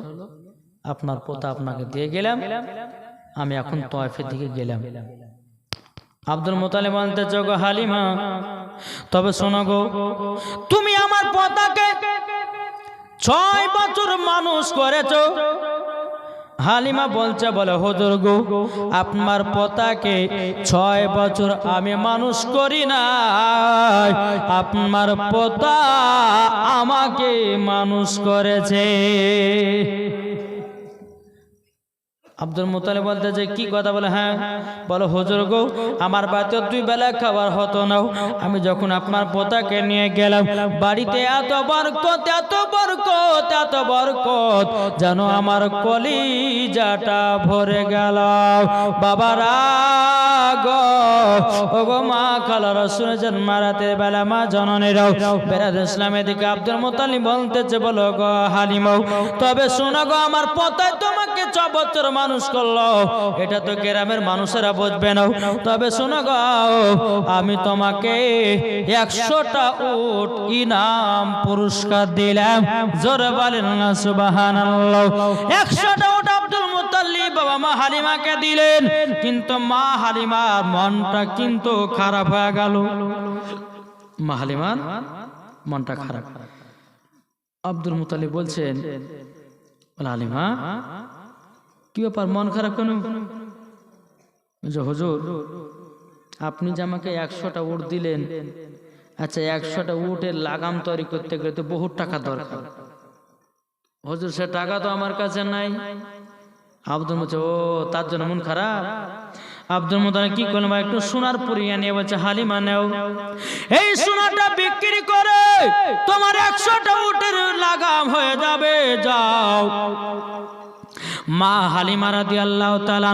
আপনার পোতা আপনাকে দিয়ে গেলাম, আমি এখন তয়েফের দিকে গেলাম। আব্দুল মুতালিব বলতে গো হালিমা তবে শোনো গো, তুমি আমার পোতাকে 6 বছর মানুষ করেছো। হালিমা বলছে বলে হুজুর গো আপনার পোতাকে 6 বছর আমি মানুষ করি না, আপনার পোতা আমাকে মানুষ করেছে। আব্দুল মুতালিব বলতে যে কি কথা, বলে হ্যাঁ। বলো হুজুর গো আমার বাড়িতে 2 বেলা খাবার হতো না, আমি যখন আপনার পোতাকে নিয়ে গেলাম বাড়িতে এত বরকত এত বরকত এত বরকত যেন আমার কলিজাটা ভরে গেল। বাবারা গো ও গো মা খালারা শুনেছেন মারাতে বেলা মা জননীরাও বেরাদার ইসলামের দিকে আব্দুল মুতালিব বলতেছে বলো গো হালিমা তবে শোনো গো আমার পোতায় তোমাকে 6 বছর মানুষ করলো, এটা তো গ্রামের মানুষেরা বুঝবে না, তবে শোনো গো আমি তোমাকে 100টা উট ইনাম পুরস্কার দিলাম। জোরে বলেন না সুবহানাল্লাহ। 100টা উট আব্দুল মুতাল্লিব বাবা মা হালিমাকে দিলেন, কিন্তু মা হালিমার মনটা কিন্তু খারাপ হয়ে গেল। মা হালিমার মনটা খারাপ। আব্দুল মুতাল্লিব বলছেন হালিমা কি ব্যাপার মন খারাপ কেন? হুজুর আপনি যে আমাকে 100টা উট দিলেন, আচ্ছা 100টা উটের লাগাম তৈরি করতে গেলে তো বহু টাকা দরকার, হুজুর সে টাকা তো আমার কাছে নাই। আব্দুল মুতালিব ও তার জন্য মন খারাপ। আব্দুল মুতালিব কি করলেন একটু সোনার পুরিয়া নিয়ে বলছে হালিমা নাও, এই সোনাটা বিক্রি করে তোমার 100টা উটের লাগাম হয়ে যাবে, যাও। মা হালিমা রাদিয়াল্লাহু তাআলা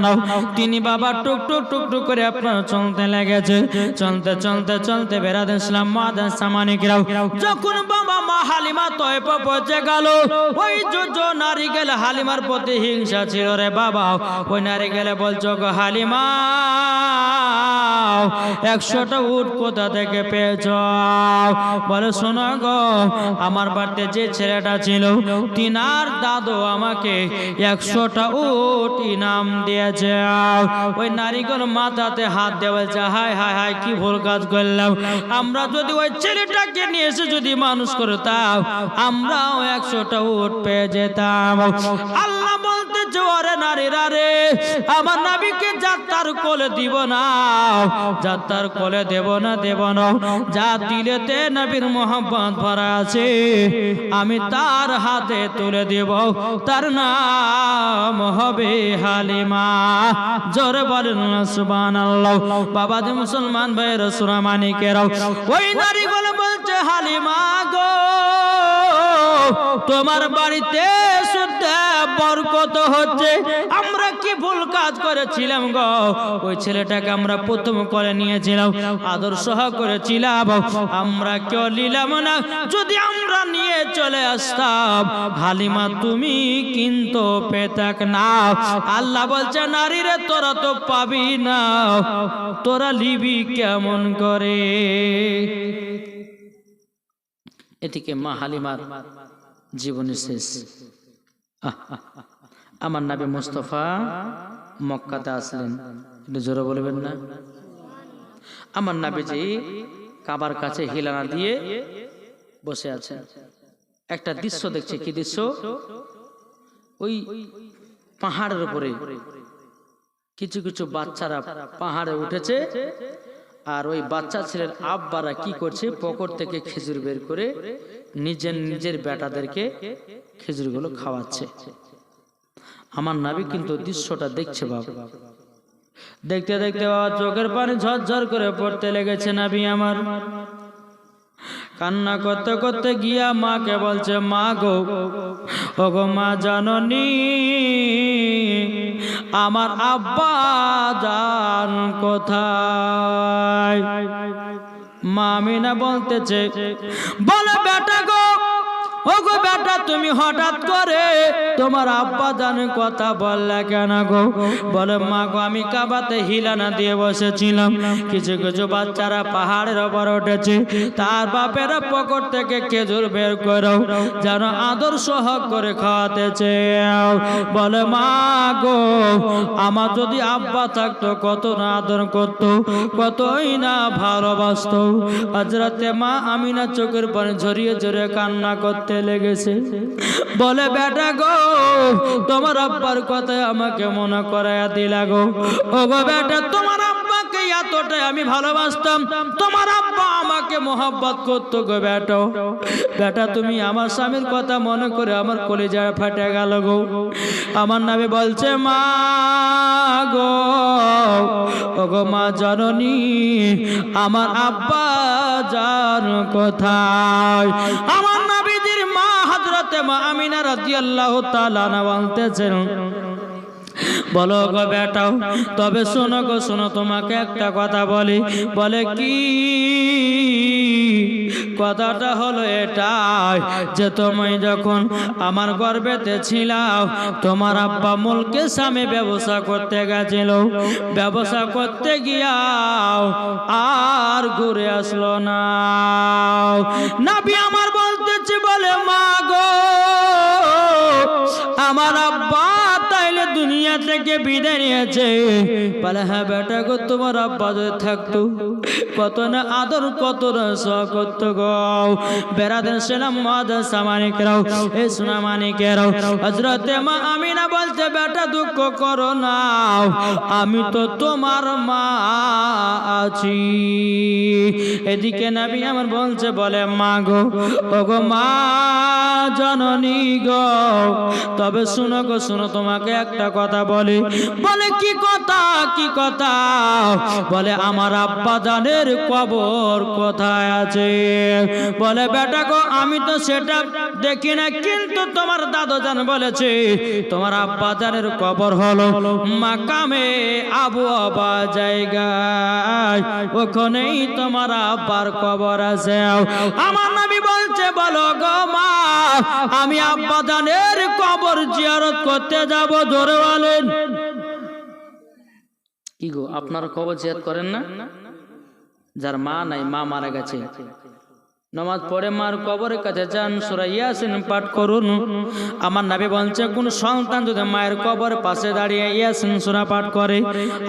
তিনি বাবা টুক টুক টুক টুক করে আপনার চলতে লেগেছে। চলতে চলতে চলতে বেরাদার ইসলাম মাদার সামানি কিরাম যখন বাবা মা হালিমা তয়েফ পৌঁছে গেল, ওই যে নারী গেলে হালিমার প্রতি হিংসা ছিল রে বাবা, ওই নারী গেলে বলছো গো হালিমা 100টা উট কোথা থেকে পেয়েছ? বলে শোনো গো আমার বাড়িতে যে ছেলেটা ছিল তিনার দাদু আমাকে 100টা উট ইনাম দিয়েছে। ওই নারীগুলো মাথাতে হাত দিয়ে বলছে হায় হায় হায় কি ভুল কাজ করলাম, আমরা যদি ওই ছেলেটাকে নিয়ে এসে যদি মানুষ করতাম আমরাও 100টা উট পেয়ে যেতাম। আল্লাহ বলতে জোরে নারীরা রে আমার নবীকে যাত্রার কোলে দিব না, যাত্রার কোলে দেব না, দেব না, যা দিলেতে নবীর মোহাম্মত ভরা আছে আমি তার হাতে তুলে দেব, তার নাম হবে হালিমা। জোরে বলেন না সুবহানাল্লাহ। বাবা যে মুসলমান ভাইয়ের সুরামানিকেরাও ওই নারীগুলো বলছে হালিমা গো তোমার বাড়িতে শুদ্ধ বরকত হচ্ছে, আমরা কি ভুল কাজ করেছিলাম গো, ওই ছেলেটাকে আমরা প্রথম করে নিয়েছিলাম, আদর সহ করেছিলাম, আমরা কেউ নিলাম না, যদি আমরা নিয়ে চলে আসতাম হালিমা তুমি কিন্তু পেতাক না। আল্লাহ বলছে নারীরে তোরা তো পাবি না, তোরা লিবি কেমন করে? এদিকে মা হালিমার জীবনের শেষ। আমার নবী মুস্তাফা মক্কাতে আসলেন, একটু জোরে বলবেন না? আমার নবীজি কাবার কাছে হিলানা দিয়ে বসে আছেন। একটা দৃশ্য দেখছে। কি দৃশ্য? ওই পাহাড়ের উপরে কিছু কিছু বাচ্চারা পাহাড়ে উঠেছে, আর ওই বাচ্চা ছেলের আব্বারা কি করছে, পকেট থেকে খেজুর বের করে নিজের নিজের বেটাদেরকে খেজুরগুলো খাওয়াচ্ছে। আমার নবী কিন্তু দৃশ্যটা দেখছে বাবা। দেখতে দেখতে বাবা চোখের পানি ঝরঝর করে পড়তে লেগেছে। নবী আমার কান্না করতে করতে গিয়া মাকে বলছে, মা গো, ওগো মা জননী, আমার আব্বা জান কোথায়? মা আমিনা বলতেছে, বলে বেটা গো, ওগো বেটা, তুমি হঠাৎ করে তোমার আব্বা জানের কথা বললে কেন গো? বলে মা গো, আমি কাবাতে হিলানা দিয়ে বসেছিলাম, কিছু কিছু বাচ্চারা পাহাড়ের ওপর উঠেছে, তার বাপেরা পকেট থেকে খেজুর বের করো যেন আদর সহগ করে খাওয়াতেছে। বলে মা গো, আমার যদি আব্বা থাকতো কত না আদর করতো, কতই না ভালোবাসতো। হযরতে মা আমিনা চোখের পানি ঝরিয়ে ঝরিয়ে কান্না করতে লেগেছে। বলে বেটা গো, তোমার আব্বার কথায় আমাকে মনে করাইয়া দিলা গো। ও গো বেটা, তোমার আব্বাকে এতটাই আমি ভালোবাসতাম, তোমার আব্বা আমাকে মোহাব্বত করতো গো বেটা। বেটা, তুমি আমার স্বামীর কথা মনে করে আমার কলিজা ফাটে গেল গো। আমার নবী বলছে, মা গো, ও গো মা জননী, আমার আব্বা জান কোথায়? আমার নবীজির মা হযরতে মা আমিনা রাদিয়াল্লাহু তাআলা আনহা বলতেছেন, বলো গো বেটা, তবে শোনো গো, শোনো, তোমাকে একটা কথা বলি। বলে কি? কথাটা হলো এটাই যে তুমি যখন আমার গর্ভেতে ছিলাও, তোমার আব্বা মুলকে সামে ব্যবসা করতে গেছিল, ব্যবসা করতে গিয়াও আর ঘুরে আসলো না। নবী আমার বলতেছে, বলে মা গো, আমার আব্বা তাইলে দুনিয়া থেকে বিদায় নিয়েছে। বলে হ্যাঁ বেটা গো, তোমার আব্বা যদি থাকতো কত না আদর, কত না সহ করতো গো। বেরাদের ছিলাম মাদার সামানিকেরাও, এই সোনামানিকেরাও। হযরতে মা আমিনা বলছে, বেটা দুঃখ করো না, আমি তো তোমার মা আছি। এদিকে নবী আমার বলছে, বলে মা গো, ও গো মা জননী গো, তবে শুনো গো, শুনো, তোমাকে একটা কথা বলি। বলে কি কথা? কি কথা? বলে আমার আব্বা জানের কবর কোথায় আছে? বলে বেটা গো, আমি তো সেটা দেখি না, কিন্তু তোমার দাদু জান বলেছে তোমার আব্বা জানের কবর হলো মাকামে আবু আবা জায়গায়, ওখানেই তোমার আব্বার কবর আছে। আমার নবী বলছে, বলো গো মা, আমি আব্বা জানের কবর জিয়ারত করতে যাব। জোরে বলেন। কি গো, আপনারা কবর জিয়ারত করেন না? যার মা নাই, মা মারা গেছে, নামাজ পড়ে মার কবরের কাছে যান, সূরা ইয়াসিন পাঠ করুন। আমার নবী বলছে, কোন সন্তান যদি মায়ের কবরের পাশে দাঁড়িয়ে ইয়াসিন সূরা পাঠ করে,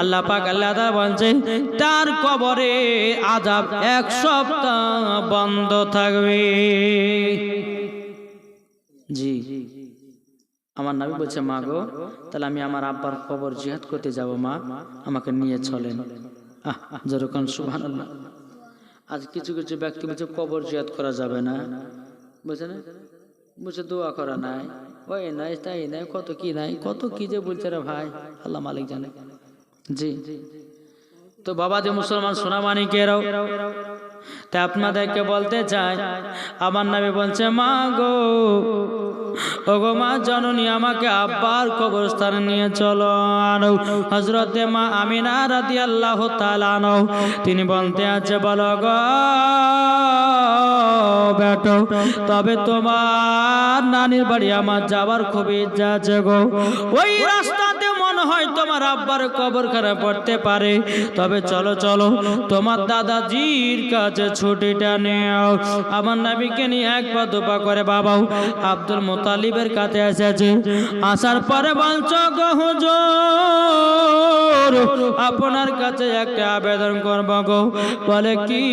আল্লাহ পাক আল্লাহ তাআলা বলছে তার কবরে আযাব 1 সপ্তাহ বন্ধ থাকবে। জি, আমার নবী বলছে, মা গো, তাহলে আমি আমার আব্বার কবর জিয়ারত করতে যাব, মা আমাকে নিয়ে চলেন। যেরকম সুবহানাল্লাহ। আজ কিছু কিছু ব্যক্তি বলছে কবর জিয়ারত করা যাবে না, বুঝছে না, বুঝছে দোয়া করা নাই, ওই নাই তাই নাই, কত কি নাই, কত কি যে বলছে রে ভাই, আল্লাহ মালিক জানে। জি, তো বাবা যে মুসলমান সোনামানিকেরাও, তা আপনাদেরকে বলতে চাই, আমার নবী বলছে, মা গো, ও গো মা জননী, আমাকে আব্বার কবরস্থানে নিয়ে চলো। হযরতে মা আমিনা রাদিয়াল্লাহু তাআলা আনহা তিনি বলতে আছে, বলো গো বেটো, তবে তোমার নানির বাড়ি আমার যাবার খুব ইচ্ছা আছে গো। ওই রাস্তাতে মনে মনে হয় তোমার আব্বার কবরখানা পড়তে পারে, তবে চলো চলো তোমার দাদাজির কাছে ছুটিটা নেও। আমার নবীকে নিয়ে এক পা দুপা করে বাবাও আব্দুল মুতালিবের কাছে এসেছে। আসার পরে বলছো গো হুজুর, আপনার কাছে একটা আবেদন করব গো। বলে কি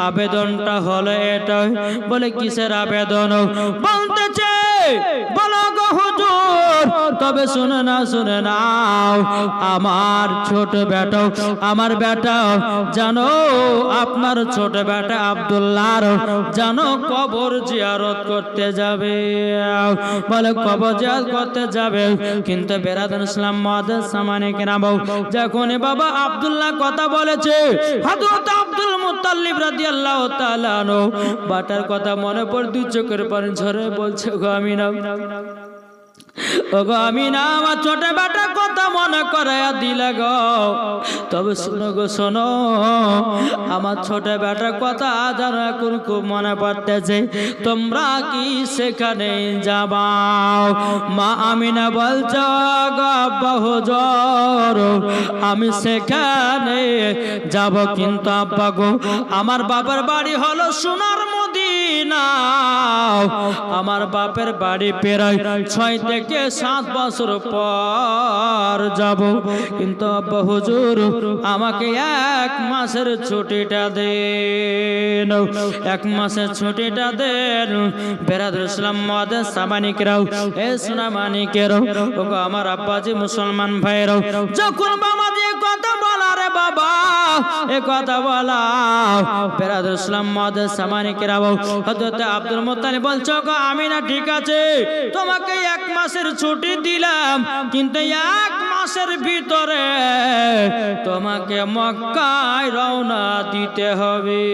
আবেদনটা হলো এটা? বলে কিসের আবেদন? বলতেছে বলো গো হুজুর। তবে শুনে নাও, আমার ছোট বেটা, আমার বেটা জানো, আপনার ছোট বেটা আব্দুল্লাহর জানো কবর জিয়ারত করতে যাবে। বলে কবর জিয়ারত করতে যাবে, কিন্তু বেরাদান ইসলাম মুআদ্দাস সামানে কেরাম, যখন বাবা আব্দুল্লাহ কথা বলেছে, হযরত আব্দুল মুত্তালিব রাদিয়াল্লাহু তাআলা আনহু বাটার কথা মনে পড়ে দুই চোখের পানি ঝরে বলছে গো আমিনা, ওগো আমিনা, আমার ছোট বেটার কথা মনে করাইয়া দিলে গো। তবে শোনো গো শোনো, আমার ছোট বেটার কথা যেন এখন খুব মনে পড়তেছে, তোমরা কি সেখানে যাবা? মা আমিনা বলছ গো আব্বা হুজুর, আমি সেখানে যাব, কিন্তু আব্বা গো আমার বাবার বাড়ি হলো সোনার মদিনা, আমার বাপের বাড়ি প্রায় 6 থেকে 7 বছর পর যাব, কিন্তু আব্বা হুজুর আমাকে 1 মাসের ছুটিটা দেন, 1 মাসের ছুটিটা দেন। বেরাদুল ইসলাম মুআদ্দাস সামানিকরাও, এ সোনা মানিকেরাও, ওগো আমার আব্বাজি মুসলমান ভাইরাও, যখন বাবাজি কথা বলা রে বাবা, এ কথা বলা, বেরাদুল ইসলাম মুআদ্দাস সামানিকরাও, হযরত আব্দুল মুত্তালিব বলছো গো আমিনা, ঠিক আছে তোমাকে 1 মাসের ছুটি দিলাম, কিন্তু 1 মাসের ভিতরে তোমাকে মক্কায় রওনা দিতে হবে।